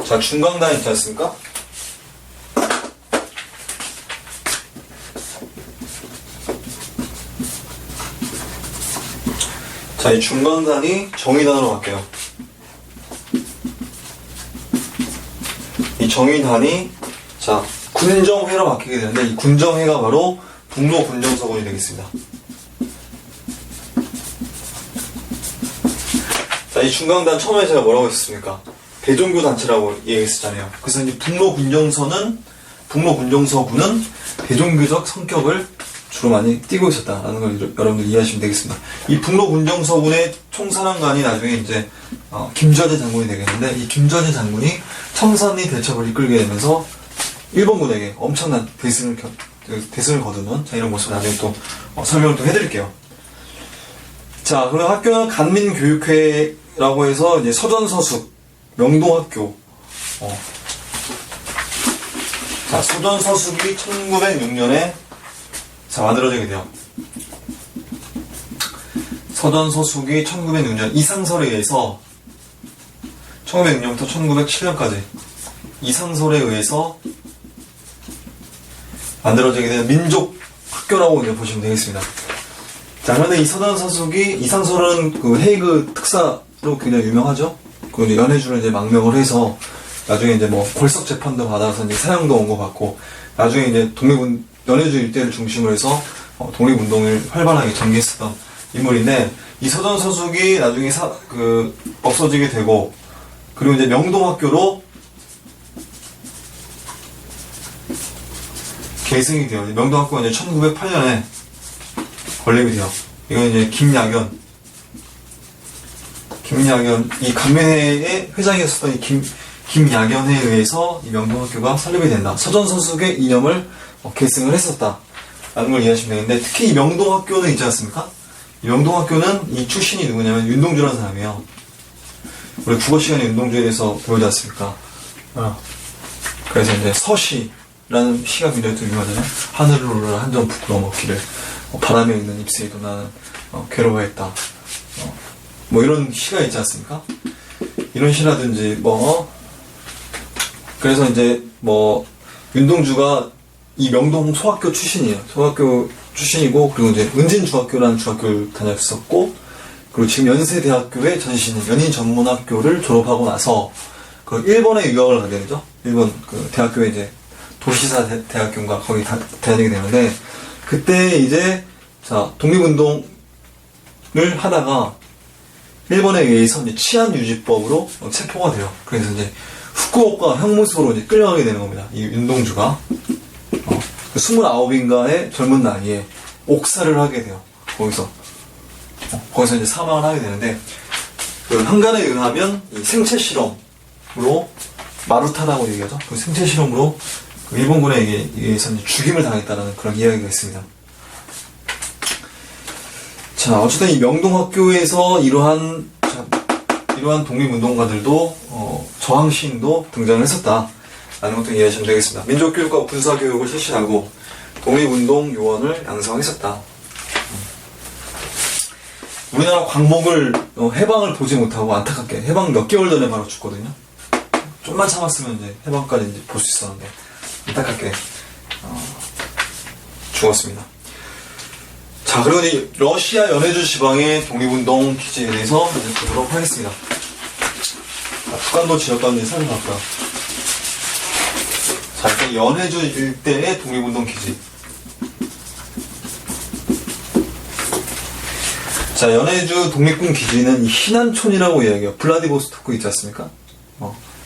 자, 중광단 있지 않습니까? 자, 이 중광단이 정의단으로 바뀌어요. 이 정의단이, 자, 군정회로 바뀌게 되는데, 이 군정회가 바로 북로군정서군이 되겠습니다. 자, 이 중광단 처음에 제가 뭐라고 했습니까? 대종교 단체라고 얘기했었잖아요. 그래서 이제 북로군정서군은 대종교적 성격을 주로 많이 띄고 있었다라는 걸 여러분들 이해하시면 되겠습니다. 이 북로군정서군의 총사령관이 나중에 이제 김전의 장군이 되겠는데, 이 김전의 장군이 청산리 대첩을 이끌게 되면서 일본군에게 엄청난 대승을 거두는, 자, 이런 모습을 나중에 또 설명을 또 해드릴게요. 자, 그럼 학교는 간민교육회라고 해서 이제 서전서숙, 명동학교, 자, 소전서숙이 1906년에 자, 만들어지게 돼요. 서전서숙이 1906년 이상설에 의해서 1906년부터 1907년까지 이상설에 의해서 만들어지게 된 민족학교라고 보시면 되겠습니다. 자, 그런데 이 서전서숙이 이상설은 그 헤이그 특사로 굉장히 유명하죠. 그 연해주를 이제 망명을 해서 나중에 이제 뭐 골석 재판도 받아서 이제 사형도 온 거 같고 나중에 이제 연해주 일대를 중심으로 해서 독립운동을 활발하게 전개했었던 인물인데 이 서전서숙이 나중에 없어지게 되고 그리고 이제 명동학교로 계승이 돼요. 명동학교가 이제 1908년에 건립이 돼요. 이건 이제 김야견 이 감면회의 회장이었었던 이 김야견에 의해서 이 명동학교가 설립이 된다. 서전서숙의 이념을 계승을 했었다. 라는 걸 이해하시면 되는데 특히 이 명동학교는 있지 않습니까? 이 명동학교는 이 출신이 누구냐면 윤동주라는 사람이에요. 우리 국어 시간에 윤동주에 대해서 배우지 않습니까? 그래서 이제 서시라는 시가 굉장히 또 유명하잖아요. 하늘을 오르라 한 점 부끄러워 먹기를 바람에 있는 잎새도 나는 괴로워했다. 뭐 이런 시가 있지 않습니까? 이런 시라든지 그래서 이제 윤동주가 이 명동 소학교 출신이에요. 소학교 출신이고 그리고 이제 은진중학교라는 중학교를 다녔었고 그리고 지금 연세대학교의 연인 전문학교를 졸업하고 나서 그 일본에 유학을 가게 되죠. 일본 그 대학교에 이제 도시사 대학교인가 거기 다니게 되는데 그때 이제 독립운동을 하다가 일본에 의해서 이제 치안유지법으로 체포가 돼요. 그래서 이제 후쿠오카 형무소로 이제 끌려가게 되는 겁니다. 이 윤동주가 29인가의 젊은 나이에 옥사를 하게 돼요. 거기서 이제 사망을 하게 되는데 그 한간에 의하면 이 생체 실험으로 마루타라고 얘기하죠. 그 생체 실험으로 그 일본군에 의해서 이제 죽임을 당했다는 그런 이야기가 있습니다. 자, 어쨌든 이 명동학교에서 이러한 독립운동가들도 저항 시인도 등장을 했었다. 라는 것도 이해하시면 되겠습니다. 민족교육과 군사교육을 실시하고 독립운동 요원을 양성했었다. 우리나라 광복을 해방을 보지 못하고 안타깝게 해방 몇 개월 전에 바로 죽거든요. 좀만 참았으면 이제 해방까지 이제 볼 수 있었는데 안타깝게 죽었습니다. 자, 그리고 이제 러시아 연해주 지방의 독립운동 기지에 대해서 이제 보도록 하겠습니다. 북한도 지역과는 이제 살펴봤고요. 자, 일단 연해주 일대의 독립운동 기지. 자, 연해주 독립군 기지는 신안촌이라고 이야기해요. 블라디보스토크 있지 않습니까?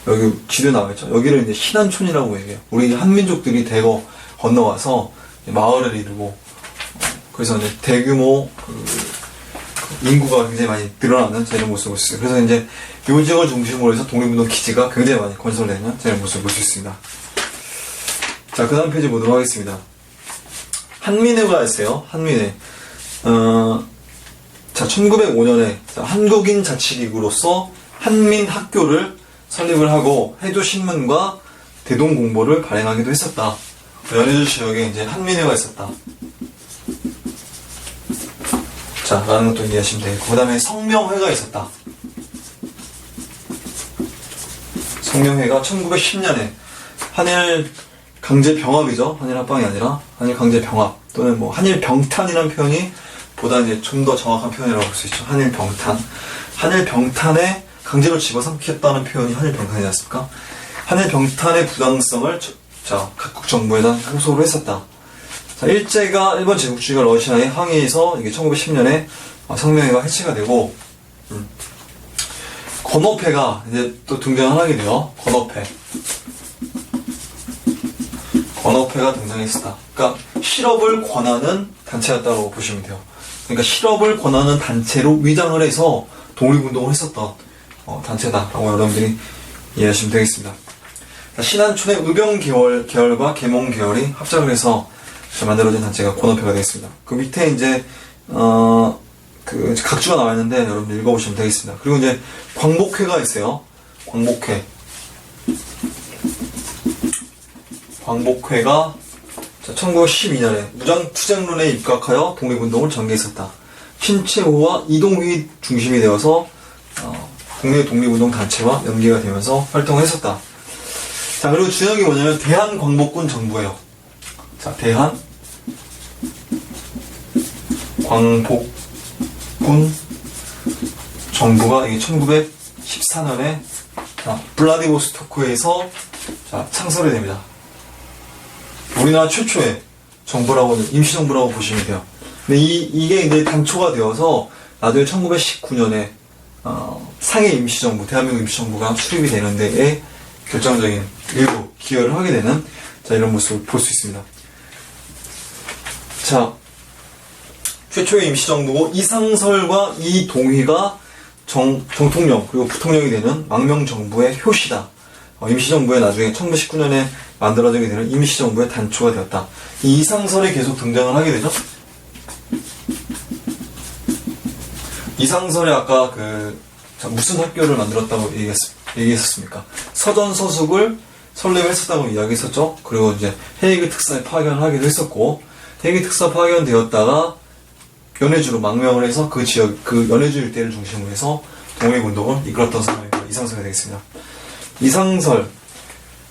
여기 지도에 나와있죠. 여기를 이제 신안촌이라고 얘기해요. 우리 한민족들이 대거 건너와서 마을을 이루고, 그래서 이제 대규모 인구가 굉장히 많이 늘어나는 이런 모습을 볼 수 있어요. 그래서 이제 요 지역을 중심으로 해서 독립운동 기지가 굉장히 많이 건설되는 이런 모습을 볼 수 있습니다. 자, 그 다음 페이지 보도록 하겠습니다. 한민회가 있어요. 한민회. 자, 1905년에 한국인 자치기구로서 한민학교를 설립을 하고 해조신문과 대동공보를 발행하기도 했었다. 연해주 지역에 이제 한민회가 있었다. 자, 라는 것도 이해하시면 되고, 그 다음에 성명회가 있었다. 성명회가 1910년에 한일 강제병합이죠. 한일 합방이 아니라 한일 강제병합 또는 뭐 한일 병탄이라는 표현이 보다 이제 좀 더 정확한 표현이라고 볼 수 있죠. 한일 병탄. 한일 병탄에 강제로 집어삼켰다는 표현이 한일 병탄이지 않습니까? 한일 병탄의 부당성을 각국 정부에다 호소를 했었다. 자, 일본 제국주의가 러시아에 항의해서 이게 1910년에 성명회가 해체가 되고, 건업회가 이제 또 등장을 하게 돼요. 건업회가 등장했었다. 그러니까 실업을 권하는 단체였다고 보시면 돼요. 그러니까 실업을 권하는 단체로 위장을 해서 독립운동을 했었던 단체다라고 여러분들이 이해하시면 되겠습니다. 신안촌의 의병계열과 계몽계열이 합작을 해서 만들어진 단체가 권업회가 되겠습니다. 그 밑에 이제 그 각주가 나와 있는데 여러분들 읽어보시면 되겠습니다. 그리고 이제 광복회가 있어요. 광복회. 광복회가 1912년에 무장투쟁론에 입각하여 독립운동을 전개했었다. 신채호와 이동휘 중심이 되어서 국내 독립운동 단체와 연계가 되면서 활동을 했었다. 자, 그리고 주역이 뭐냐면 대한광복군 정부예요. 자, 대한광복군 정부가 이게 1914년에 블라디보스토크에서 창설이 됩니다. 우리나라 최초의 정부라고는 임시정부라고 보시면 돼요. 근데 이게 이제 단초가 되어서 나중에 1919년에 상해 임시정부, 대한민국 임시정부가 수립이 되는 데에 결정적인 일부 기여를 하게 되는 이런 모습을 볼 수 있습니다. 자, 최초의 임시정부고 이상설과 이동휘가 정통령 그리고 부통령이 되는 망명정부의 효시다. 임시정부에 나중에 1919년에 만들어지게 되는 임시정부의 단초가 되었다. 이 이상설이 계속 등장을 하게 되죠. 이상설이 아까 무슨 학교를 만들었다고 얘기했었습니까? 서전서숙을 설립했었다고 이야기했었죠. 그리고 이제 헤이그 특사에 파견을 하기도 했었고, 헤이그 특사 파견되었다가 연해주로 망명을 해서 그 지역, 그 연해주 일대를 중심으로 해서 독립운동을 이끌었던 사람이 이상설이 되겠습니다. 이상설.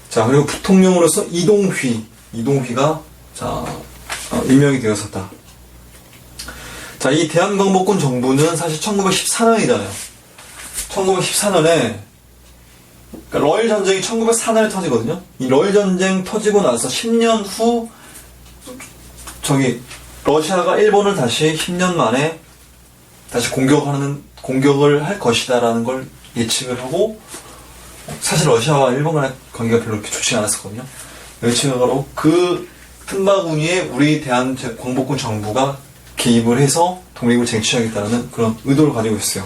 자, 그리고 부통령으로서 이동휘가 임명이 되었었다. 자, 이 대한광복군 정부는 사실 1914년이잖아요. 1914년에 그러니까 러일 전쟁이 1904년에 터지거든요. 이 러일 전쟁 터지고 나서 10년 후 러시아가 일본을 다시 10년 만에 다시 공격을 할 것이다라는 걸 예측을 하고, 사실 러시아와 일본 간의 관계가 별로 그렇게 좋지 않았었거든요. 예측을 하고 그 틈바구니에 우리 대한광복군 정부가 개입을 해서 독립을 쟁취하겠다는 그런 의도를 가지고 있어요.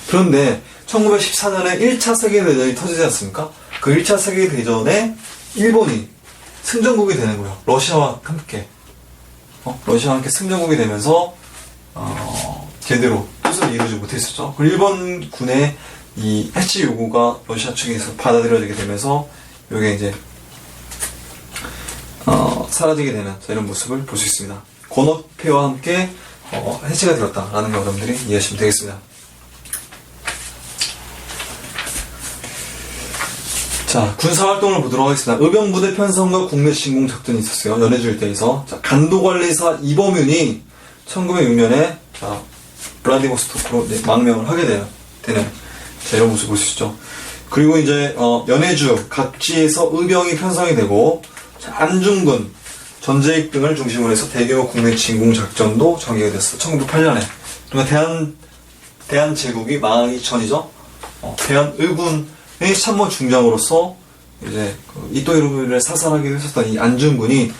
그런데 1914년에 1차 세계대전이 터지지 않습니까? 그 1차 세계대전에 일본이 승전국이 되는 거예요. 러시아와 함께. 러시아와 함께 승전국이 되면서 제대로 뜻을 이루지 못했었죠. 그리고 일본 군의 이 해치 요구가 러시아 측에서 받아들여지게 되면서 이게 이제 사라지게 되는 이런 모습을 볼 수 있습니다. 권업회와 함께 해체가 되었다라는 거 여러분들이 이해하시면 되겠습니다. 자, 군사활동을 보도록 하겠습니다. 의병부대 편성과 국내 진공 작전이 있었어요. 연해주 일대에서. 자, 간도관리사 이범윤이 1906년에 블라디보스토크로 망명을 하게 되는 이런 모습을 볼 수 있죠. 그리고 이제 연해주 각지에서 의병이 편성이 되고, 안중근, 전재익 등을 중심으로 해서 대규모 국내 진공 작전도 전개가 됐어요. 1908년에. 그러니까 대한제국이 망하기 전이죠. 대한의군의 참모 중장으로서 이제 이토 히로부미를 사살하기도 했었던 이 안중근이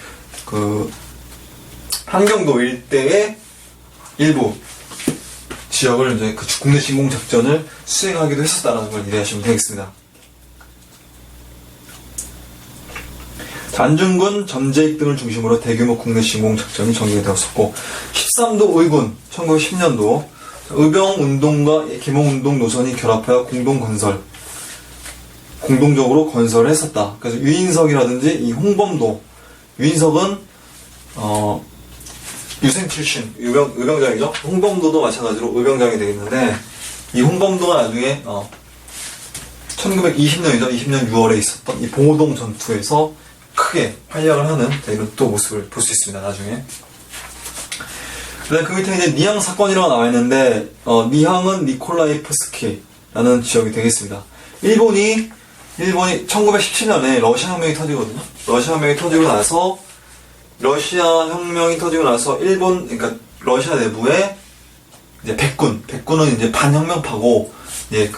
한경도 일대의 일부 지역을 이제 국내 진공 작전을 수행하기도 했었다는 걸 이해하시면 되겠습니다. 안중근, 전재익 등을 중심으로 대규모 국내 진공 작전이 전개가 되었었고, 13도 의군 1910년도 의병운동과 계몽운동 노선이 결합하여 공동적으로 건설을 했었다. 그래서 유인석이라든지 이 홍범도, 유인석은 유생 출신 의병장이죠. 홍범도도 마찬가지로 의병장이 되겠는데, 이 홍범도가 나중에 1920년이죠. 20년 6월에 있었던 이 봉오동 전투에서 크게 활약을 하는 이런 또 모습을 볼 수 있습니다. 나중에. 그다음에 그 밑에 이제 니항 사건이라고 나와 있는데, 니항은 니콜라이프스키라는 지역이 되겠습니다. 일본이 1917년에 러시아 혁명이 터지거든요. 러시아 혁명이 터지고 나서 그러니까 러시아 내부에 이제 백군은 이제 반혁명파고, 이제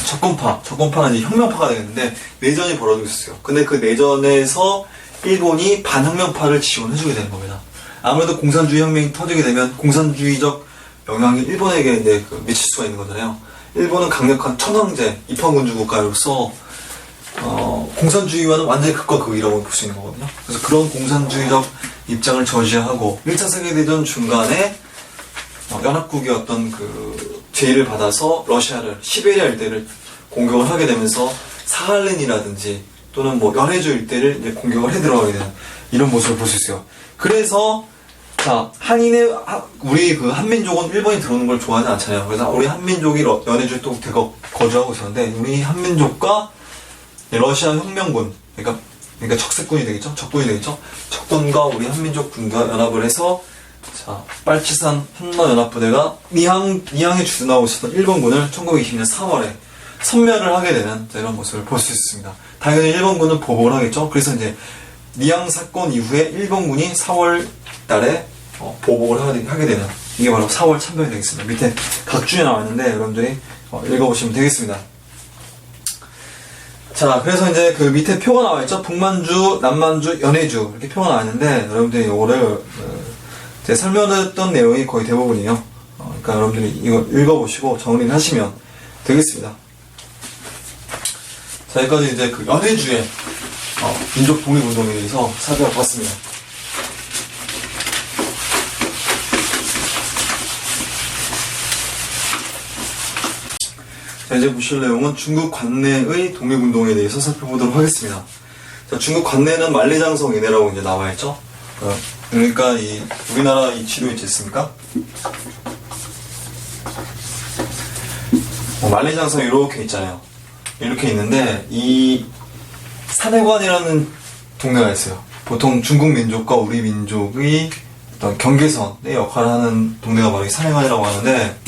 적군파는 이제 혁명파가 되겠는데, 내전이 벌어지고 있었어요. 근데 그 내전에서 일본이 반혁명파를 지원해주게 되는 겁니다. 아무래도 공산주의 혁명이 터지게 되면 공산주의적 영향이 일본에게 이제 미칠 수가 있는 거잖아요. 일본은 강력한 천황제 입헌군주 국가로서 공산주의와는 완전히 극과 극이라고 볼 수 있는 거거든요. 그래서 그런 공산주의적 입장을 저지하고 1차 세계대전 중간에 연합국의 어떤 제의를 받아서 러시아를, 시베리아 일대를 공격을 하게 되면서 사할린이라든지 또는 뭐 연해주 일대를 이제 공격을 해 들어가게 되는 이런 모습을 볼 수 있어요. 그래서 자, 우리 그 한민족은 일본이 들어오는 걸 좋아하지 않잖아요. 그래서 우리 한민족이 연해주에 또 거주하고 있었는데, 우리 한민족과 러시아 혁명군, 그러니까 적색군이 되겠죠? 적군이 되겠죠? 적군과 우리 한민족 군과 연합을 해서, 자, 빨치산 한러연합부대가 미항에 주둔하고 있었던 일본군을 1920년 3월에 섬멸을 하게 되는 이런 모습을 볼 수 있습니다. 당연히 일본군은 보복을 하겠죠? 그래서 이제 미항 사건 이후에 일본군이 4월 달에 보복을 하게 되는, 이게 바로 4월 참변이 되겠습니다. 밑에 각주에 나와 있는데 여러분들이 읽어보시면 되겠습니다. 자, 그래서 이제 그 밑에 표가 나와 있죠. 북만주, 남만주, 연해주 이렇게 표가 나와 있는데, 여러분들이 이거를 제가 설명했던 내용이 거의 대부분이에요. 그러니까 여러분들이 이거 읽어보시고 정리를 하시면 되겠습니다. 자, 여기까지 이제 그 연해주의 민족 독립운동에 대해서 살펴봤습니다. 자, 이제 보실 내용은 중국 관내의 독립운동에 대해서 살펴보도록 하겠습니다. 자, 중국 관내는 만리장성 이내라고 이제 나와있죠? 그러니까 우리나라 이 지도 있지 않습니까? 만리장성 이렇게 있잖아요. 이렇게 있는데, 이 산해관이라는 동네가 있어요. 보통 중국 민족과 우리 민족의 어떤 경계선의 역할을 하는 동네가 바로 이 산해관이라고 하는데,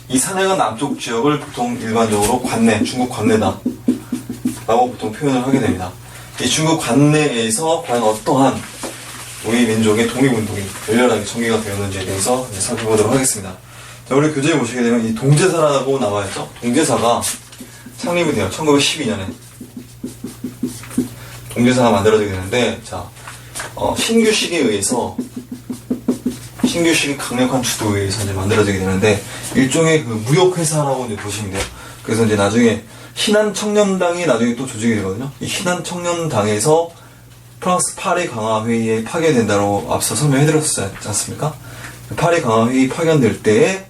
이 산해관 남쪽 지역을 보통 일반적으로 관내, 중국 관내다 라고 보통 표현을 하게 됩니다. 이 중국 관내에서 과연 어떠한 우리 민족의 독립운동이 열렬하게 전개가 되었는지에 대해서 이제 살펴보도록 하겠습니다. 자, 우리 교재에 보시게 되면 이 동제사라고 나와있죠? 동제사가 창립이 돼요. 1912년에. 동제사가 만들어지게 되는데, 자, 신규식에 의해서, 신규식의 강력한 주도에 의해서 이제 만들어지게 되는데, 일종의 그 무역회사라고 이제 보시면 돼요. 그래서 이제 나중에 신한청년당이 나중에 또 조직이 되거든요. 이 신한청년당에서 프랑스 파리 강화회의에 파견된다고 앞서 설명해드렸지 않습니까? 파리 강화회의 파견될 때에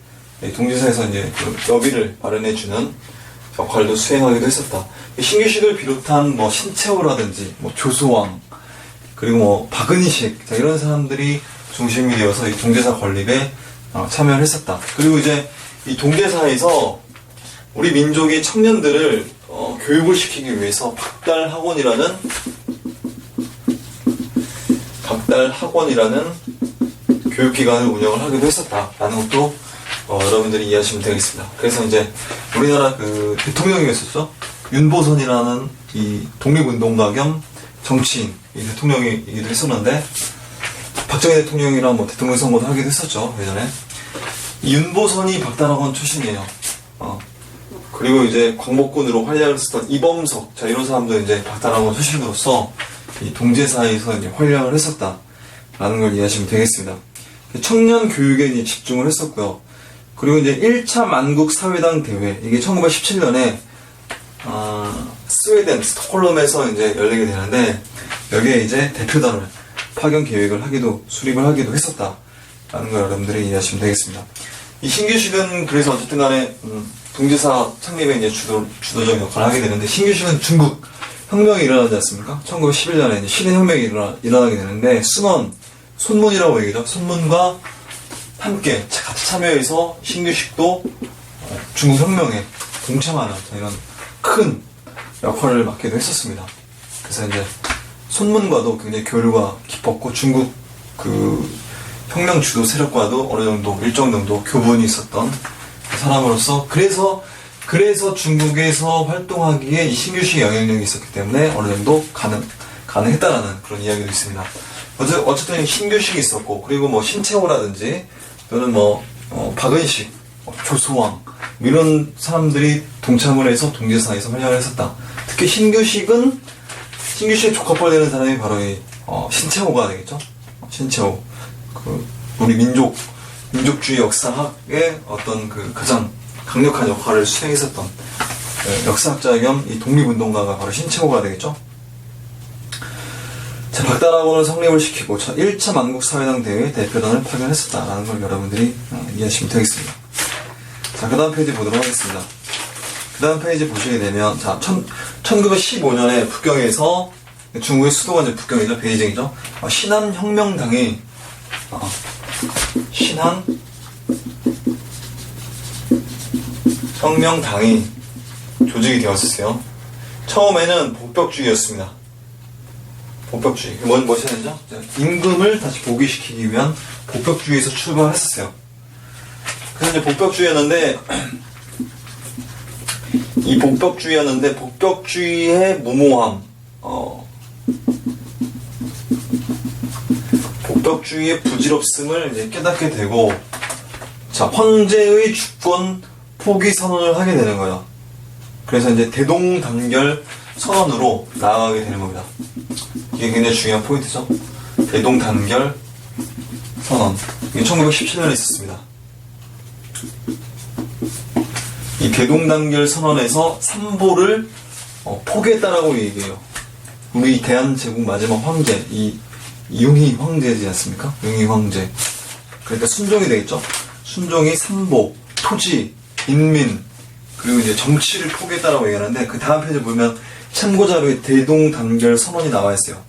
동제사에서 이제 그 여비를 마련해주는 역할도 수행하기도 했었다. 신규식을 비롯한 뭐 신채호라든지 뭐 조소왕 그리고 뭐 박은희식 이런 사람들이 중심이 되어서 이 동제사 건립에 참여를 했었다. 그리고 이제 이 동제사에서 우리 민족의 청년들을 교육을 시키기 위해서 박달학원이라는 교육기관을 운영을 하기도 했었다라는 것도 여러분들이 이해하시면 되겠습니다. 그래서 이제 우리나라 그 대통령이 있었죠. 윤보선이라는 이 독립운동가 겸 정치인 이 대통령이기도 했었는데, 박정희 대통령이랑 뭐 대통령 선거도 하기도 했었죠. 예전에. 이 윤보선이 박달학원 출신이에요. 그리고 이제 광복군으로 활약을 했었던 이범석, 자, 이런 사람도 이제 박달학원 출신으로서 이 동제사에서 이제 활약을 했었다라는 걸 이해하시면 되겠습니다. 청년 교육에 이제 집중을 했었고요. 그리고 이제 1차 만국 사회당 대회, 이게 1917년에 스웨덴, 스톡홀름에서 이제 열리게 되는데, 여기에 이제 대표단을 파견 계획을 수립을 하기도 했었다라는 걸 여러분들이 이해하시면 되겠습니다. 이 신규식은 그래서 어쨌든 간에, 동제사 창립에 이제 주도적 역할을 하게 되는데, 신규식은 중국 혁명이 일어나지 않습니까? 1911년에 이제 신해혁명이 일어나게 되는데, 손문이라고 얘기죠. 손문과 함께 같이 참여해서 신규식도 중국 혁명에 동참하는 이런 큰 역할을 맡기도 했었습니다. 그래서 이제 손문과도 굉장히 교류가 깊었고, 중국 그 혁명 주도 세력과도 어느 정도 일정 정도 교분이 있었던 사람으로서, 그래서 중국에서 활동하기에 이 신규식의 영향력이 있었기 때문에 어느 정도 가능했다라는 그런 이야기도 있습니다. 어쨌든 신규식이 있었고, 그리고 뭐 신채호라든지 또는 박은식, 조소왕 이런 사람들이 동참을 해서 동제사에서 활약을 했었다. 특히 신규식의 조카뻘 되는 사람이 바로 이 신채호가 되겠죠. 신채호, 우리 민족주의 역사학의 어떤 그 가장 강력한 역할을 수행했었던 역사학자 겸 이 독립운동가가 바로 신채호가 되겠죠. 자, 박달학원을 성립을 시키고 1차 만국사회당 대회 대표단을 파견했었다라는 걸 여러분들이 이해하시면 되겠습니다. 자, 그 다음 페이지 보도록 하겠습니다. 다음 페이지 보시게 되면, 자, 1915년에 북경에서, 중국의 수도가 이제 북경이죠, 베이징이죠. 신한혁명당이, 신한혁명당이 조직이 되었었어요. 처음에는 복벽주의였습니다. 복벽주의. 무엇이 되죠? 임금을 다시 복위시키기 위한 복벽주의에서 출발했었어요. 그래서 이제 복벽주의였는데, 이 복벽주의의 무모함, 복벽주의의 부질없음을 이제 깨닫게 되고, 자, 황제의 주권 포기 선언을 하게 되는 거예요. 그래서 이제 대동단결 선언으로 나아가게 되는 겁니다. 이게 굉장히 중요한 포인트죠. 대동단결 선언. 이게 1917년에 있었습니다. 이 대동단결 선언에서 삼보를 포기했다라고 얘기해요. 우리 대한제국 마지막 황제, 이 융희 황제지 않습니까? 융희 황제. 그러니까 순종이 되겠죠. 순종이 삼보, 토지, 인민, 그리고 이제 정치를 포기했다라고 얘기하는데, 그 다음 페이지 보면 참고자료에 대동단결 선언이 나와 있어요.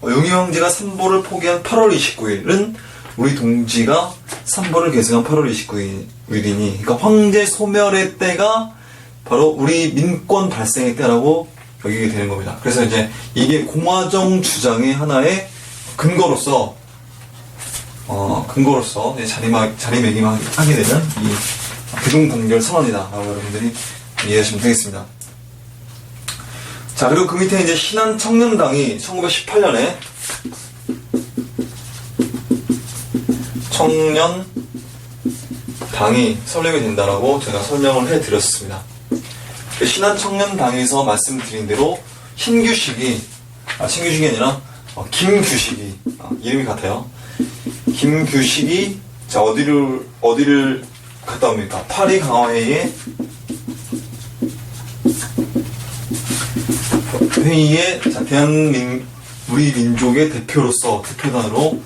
융희 황제가 삼보를 포기한 8월 29일은 우리 동지가 삼보를 계승한 8월 29일이니, 그러니까 황제 소멸의 때가 바로 우리 민권 발생의 때라고 여기게 되는 겁니다. 그래서 이제 이게 공화정 주장의 하나의 근거로서 자리매김하게 되는 이 대동단결 선언이다라고 여러분들이 이해하시면 되겠습니다. 자, 그리고 그 밑에 이제 신한청년당이 1918년에 청년당이 설립이 된다라고 제가 설명을 해드렸습니다. 신한청년당에서 말씀드린 대로 신규식이 아니라 김규식이, 이름이 같아요. 김규식이, 자, 어디를 갔다 옵니까? 파리 강화회의에 자, 우리 민족의 대표단으로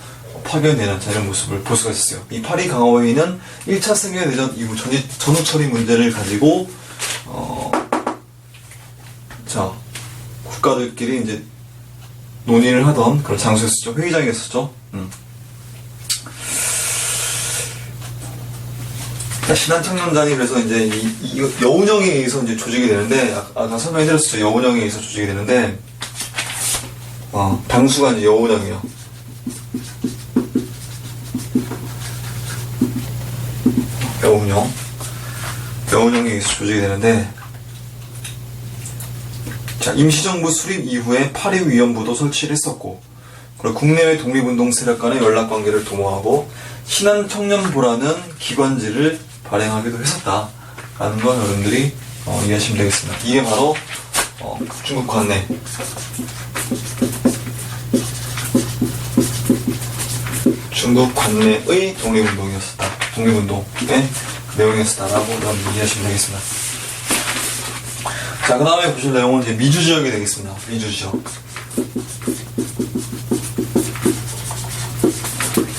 파견되는 자, 이런 모습을 볼 수가 있었어요. 이 파리 강화회의는 1차 세계대전 이후 전후 처리 문제를 가지고, 자, 국가들끼리 이제 논의를 하던 그런 장소였었죠. 회의장이었었죠. 신한청년단이 그래서 이제 이 여운형에 의해서 이제 조직이 되는데, 아까 설명해드렸었죠. 여운형에 의해서 조직이 되는데, 당수가 이제 여운형이에요. 여운형에 의해서 조직이 되는데, 자, 임시정부 수립 이후에 파리위원부도 설치를 했었고, 그리고 국내외 독립운동 세력 간의 연락관계를 도모하고 신한청년부라는 기관지를 발행하기도 했었다라는 건 여러분들이 이해하시면 되겠습니다. 이게 바로 중국 관내 중국 관내의 독립운동이었었다. 독립운동의 내용이었었다라고 여러분들이 이해하시면 되겠습니다. 자, 그 다음에 보실 내용은 이제 미주 지역이 되겠습니다. 미주 지역.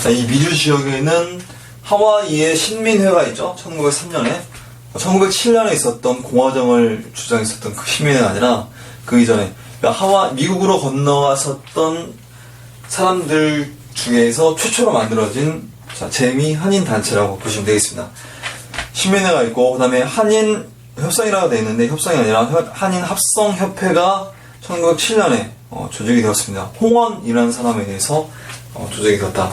자, 이 미주 지역에는 하와이의 신민회가 있죠. 1903년에. 1907년에 있었던 공화정을 주장했었던 그 신민회가 아니라 그 이전에 미국으로 건너왔었던 사람들 중에서 최초로 만들어진 재미 한인 단체라고 보시면 되겠습니다. 신민회가 있고, 그 다음에 한인 협상이라고 되어 있는데 협상이 아니라 한인 합성협회가 1907년에 조직이 되었습니다. 홍원이라는 사람에 의해서 조직이 되었다.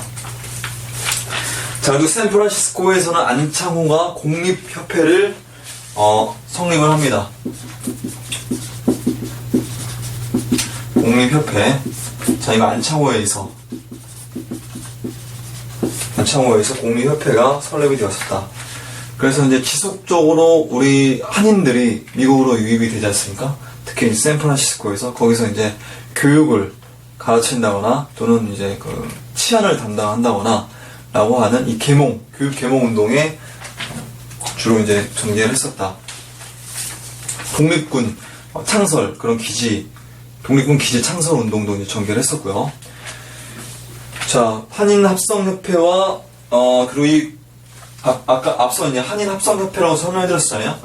자, 그리고 샌프란시스코에서는 안창호가 공립협회를 성립을 합니다. 공립협회. 자, 이거 안창호에 의해서 공립협회가 설립이 되었었다. 그래서 이제 지속적으로 우리 한인들이 미국으로 유입이 되지 않습니까? 특히 샌프란시스코에서 거기서 이제 교육을 가르친다거나 또는 이제 그 치안을 담당한다거나 라고 하는 이 교육 계몽 운동에 주로 이제 전개를 했었다. 독립군 창설, 그런 독립군 기지 창설 운동도 이제 전개를 했었고요. 자, 한인합성협회와, 그리고 아까 앞서 이제 한인합성협회라고 설명해드렸잖아요.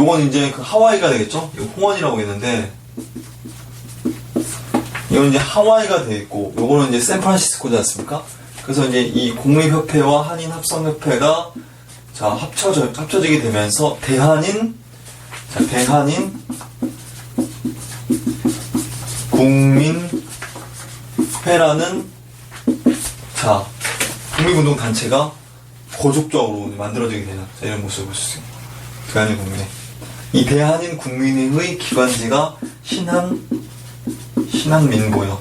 요건 이제 그 하와이가 되겠죠? 이거 홍원이라고 했는데, 이건 이제 하와이가 돼 있고, 요거는 이제 샌프란시스코지 않습니까? 그래서 이제 이 공립협회와 한인합성협회가 자, 합쳐지게 되면서 대한인 국민회라는 자, 국민운동 단체가 고속적으로 만들어지게 되는 자, 이런 모습을 볼 수 있습니다. 대한인 국민회. 이 대한인 국민회의 기관지가 신한민보요.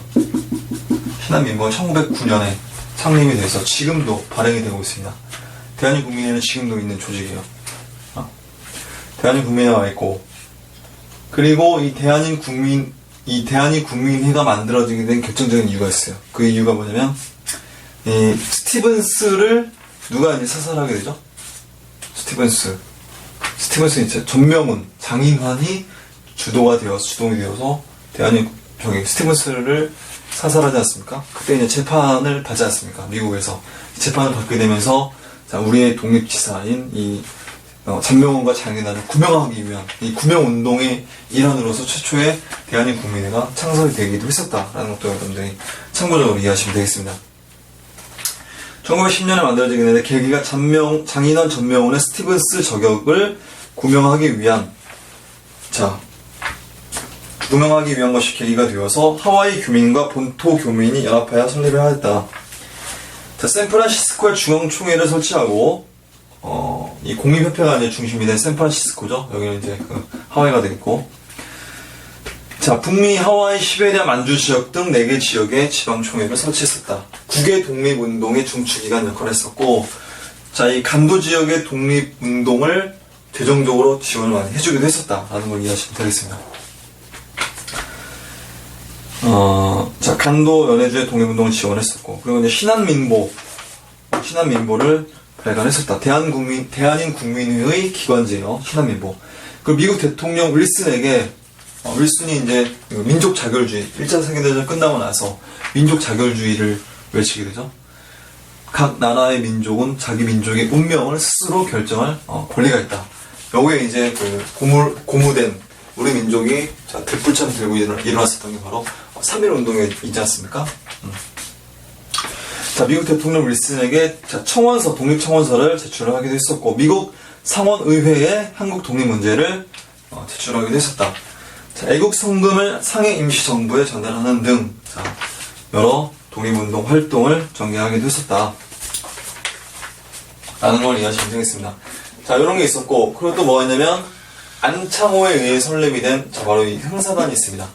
신한민보가 1909년에 창립이 돼서 지금도 발행이 되고 있습니다. 대한인 국민회는 지금도 있는 조직이에요. 대한인 국민회가 와 있고, 그리고 이 대한인 국민회가 만들어지게 된 결정적인 이유가 있어요. 그 이유가 뭐냐면, 이 스티븐스를 누가 이제 사살하게 되죠? 스티븐스 이제 전명훈, 장인환이 주동이 되어서 스티븐스를 사살하지 않습니까? 그때 이제 재판을 받지 않습니까? 미국에서. 재판을 받게 되면서, 자, 우리의 독립지사인 전명훈과 장인환을 구명하기 위한 이 구명운동의 일환으로서 최초의 대한인 국민회가 창설이 되기도 했었다라는 것도 여러분들이 참고적으로 이해하시면 되겠습니다. 1910년에 만들어지게 되는데 계기가 장인환 전명훈의 스티븐스 저격을 구명하기 위한 것이 계기가 되어서 하와이 교민과 본토 교민이 연합하여 설립을 하였다. 자, 샌프란시스코에 중앙총회를 설치하고 이 공립협회가 이제 중심이 된 샌프란시스코죠. 여기는 이제 그 하와이가 되겠고, 자, 북미, 하와이, 시베리아, 만주 지역 등 4개 지역에 지방총회를 설치했었다. 국외 독립운동의 중추기관 역할을 했었고, 자, 이 간도 지역의 독립운동을 재정적으로 지원을 많이 해주기도 했었다라는 걸 이해하시면 되겠습니다. 자, 간도 연해주의 독립운동을 지원했었고, 그리고 이제 신한민보를 발간했었다. 대한인 국민회의 기관지예요. 신한민보. 그리고 미국 대통령 윌슨에게 윌슨이 이제 민족 자결주의, 1차 세계대전 끝나고 나서 민족 자결주의를 외치게 되죠. 각 나라의 민족은 자기 민족의 운명을 스스로 결정할 권리가 있다. 여기에 이제 그 고무된 우리 민족이 들불참 들고 일어났었던 게 바로 3.1 운동에 있지 않습니까? 자, 미국 대통령 윌슨에게 독립청원서를 제출을 하기도 했었고, 미국 상원의회에 한국 독립 문제를 제출하기도 했었다. 자, 애국 성금을 상해 임시정부에 전달하는 등 여러 독립운동 활동을 전개하기도 했었다. 라는 걸 이해하시면 되겠습니다. 자, 이런 게 있었고, 그리고 또 뭐가 있냐면, 안창호에 의해 설립이 된, 바로 이 흥사단이 있습니다.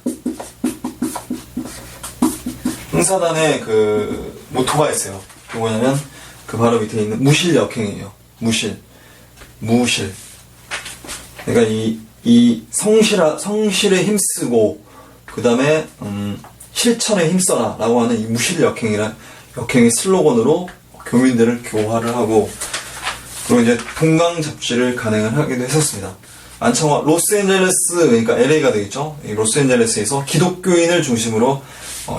흥사단의 그 모토가 있어요. 그게 뭐냐면, 그 바로 밑에 있는 무실역행이에요. 무실. 그러니까 이 성실에 힘쓰고, 그 다음에, 실천에 힘써라 라고 하는 이 무실역행의 슬로건으로 교민들을 교화를 하고, 그리고 이제 동강 잡지를 간행을 하기도 했었습니다. 안창호가 로스앤젤레스, 그러니까 LA가 되겠죠. 이 로스앤젤레스에서 기독교인을 중심으로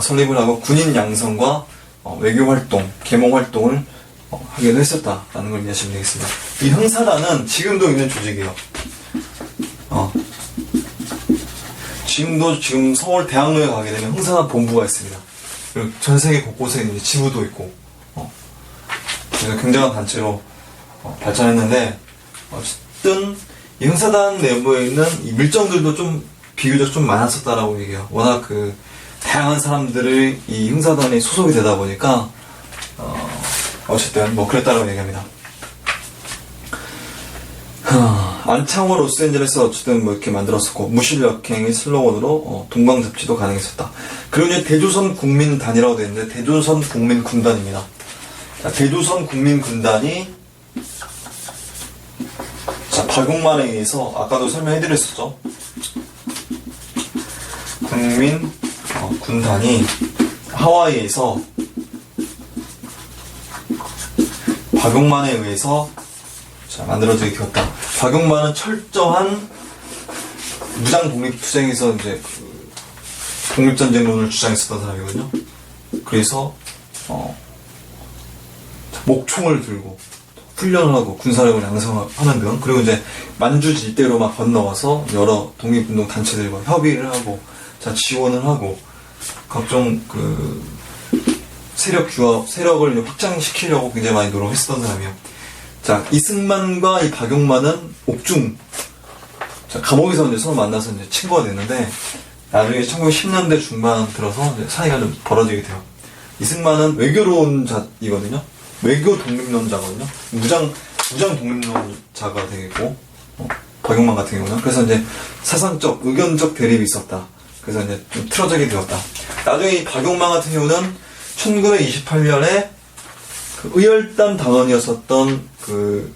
설립을 하고 군인 양성과 외교 활동, 계몽 활동을 하기도 했었다라는 걸 이해하시면 되겠습니다. 이 흥사단은 지금도 있는 조직이에요. 지금 서울 대학로에 가게 되면 흥사단 본부가 있습니다. 그리고 전 세계 곳곳에 이제 지부도 있고, 그래서 굉장한 단체로 발전했는데, 어쨌든 이 흥사단 내부에 있는 이 밀정들도 좀 비교적 좀 많았었다라고 얘기해요. 워낙 그 다양한 사람들이 이 흥사단에 소속이 되다 보니까 어쨌든 뭐 그랬다라고 얘기합니다. 안창호 로스앤젤레스 어쨌든 뭐 이렇게 만들었었고, 무실역행의 슬로건으로 동강 잡지도 가능했었다. 그리고 이제 대조선 국민단이라고 되어 있는데, 대조선 국민군단입니다. 자, 대조선 국민군단이 박용만에 의해서 아까도 설명해드렸었죠. 군단이 하와이에서 박용만에 의해서 만들어지게 되었다. 박용만은 철저한 무장 독립투쟁에서 이제 독립전쟁론을 주장했었던 사람이거든요. 그래서 목총을 들고 훈련을 하고 군사력을 양성하는 등, 그리고 이제 만주지 일대로 막 건너와서 여러 독립운동 단체들과 협의를 하고, 자, 지원을 하고, 각종 그 세력 규합, 세력을 이제 확장시키려고 굉장히 많이 노력했었던 사람이에요. 자, 이승만과 이 박용만은 옥중, 자, 감옥에서 이제 서로 만나서 이제 친구가 됐는데, 나중에 1910년대 중반 들어서 이제 사이가 좀 벌어지게 돼요. 이승만은 외교론자이거든요. 외교 독립론자거든요. 무장 독립론자가 되겠고, 박용만 같은 경우는. 그래서 이제 사상적, 의견적 대립이 있었다. 그래서 이제 좀 틀어지게 되었다. 나중에 이 박용만 같은 경우는 1928년에 그 의열단 당원이었었던 그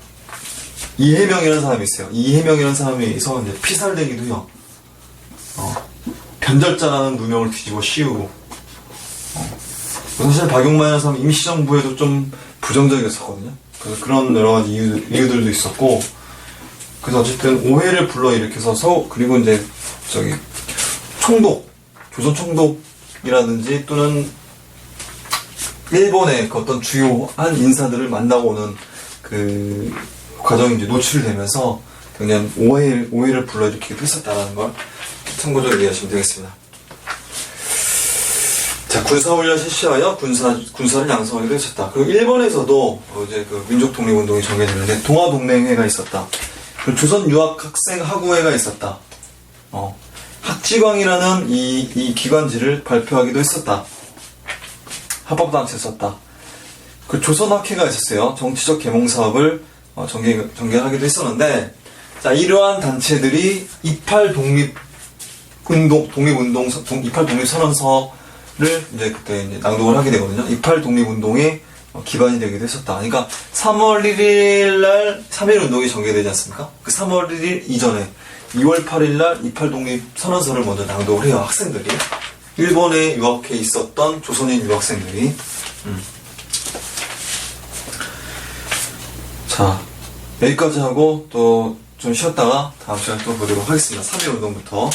이해명이라는 사람이 있어요. 이해명이라는 사람이서 이제 피살되기도 해요. 변절자라는 누명을 뒤집어 씌우고. 사실 박용만이라는 사람은 임시정부에도 좀 부정적이었었거든요. 그래서 그런 여러 가지 이유들도 있었고, 그래서 어쨌든 오해를 불러일으켜서 그리고 이제 조선 총독이라든지 또는 일본의 그 어떤 주요한 인사들을 만나고 오는 그 과정이 이제 노출되면서 그냥 오해를 불러일으키기도 했었다는 걸 참고적으로 이해하시면 되겠습니다. 자, 군사훈련 실시하여 군사를 양성하기도 했었다. 그리고 일본에서도 이제 그 민족 독립운동이 전개되는데 동아동맹회가 있었다. 그리고 조선 유학학생 학우회가 있었다. 학지광이라는 이 기관지를 발표하기도 했었다. 합법단체였었다. 그 조선학회가 있었어요. 정치적 계몽 사업을 전개하기도 했었는데, 자, 이러한 단체들이 28 독립선언서를 이제 그때 이제 낭독을 하게 되거든요. 28 독립운동의 기반이 되기도 했었다. 그러니까 3월 1일 날 3.1 운동이 전개되지 않습니까? 그 3월 1일 이전에 2월 8일 날 28 독립선언서를 먼저 낭독을 해요. 학생들이. 일본에 유학해 있었던 조선인 유학생들이. 자, 여기까지 하고 또 좀 쉬었다가 다음 시간에 또 보도록 하겠습니다. 3.1 운동부터.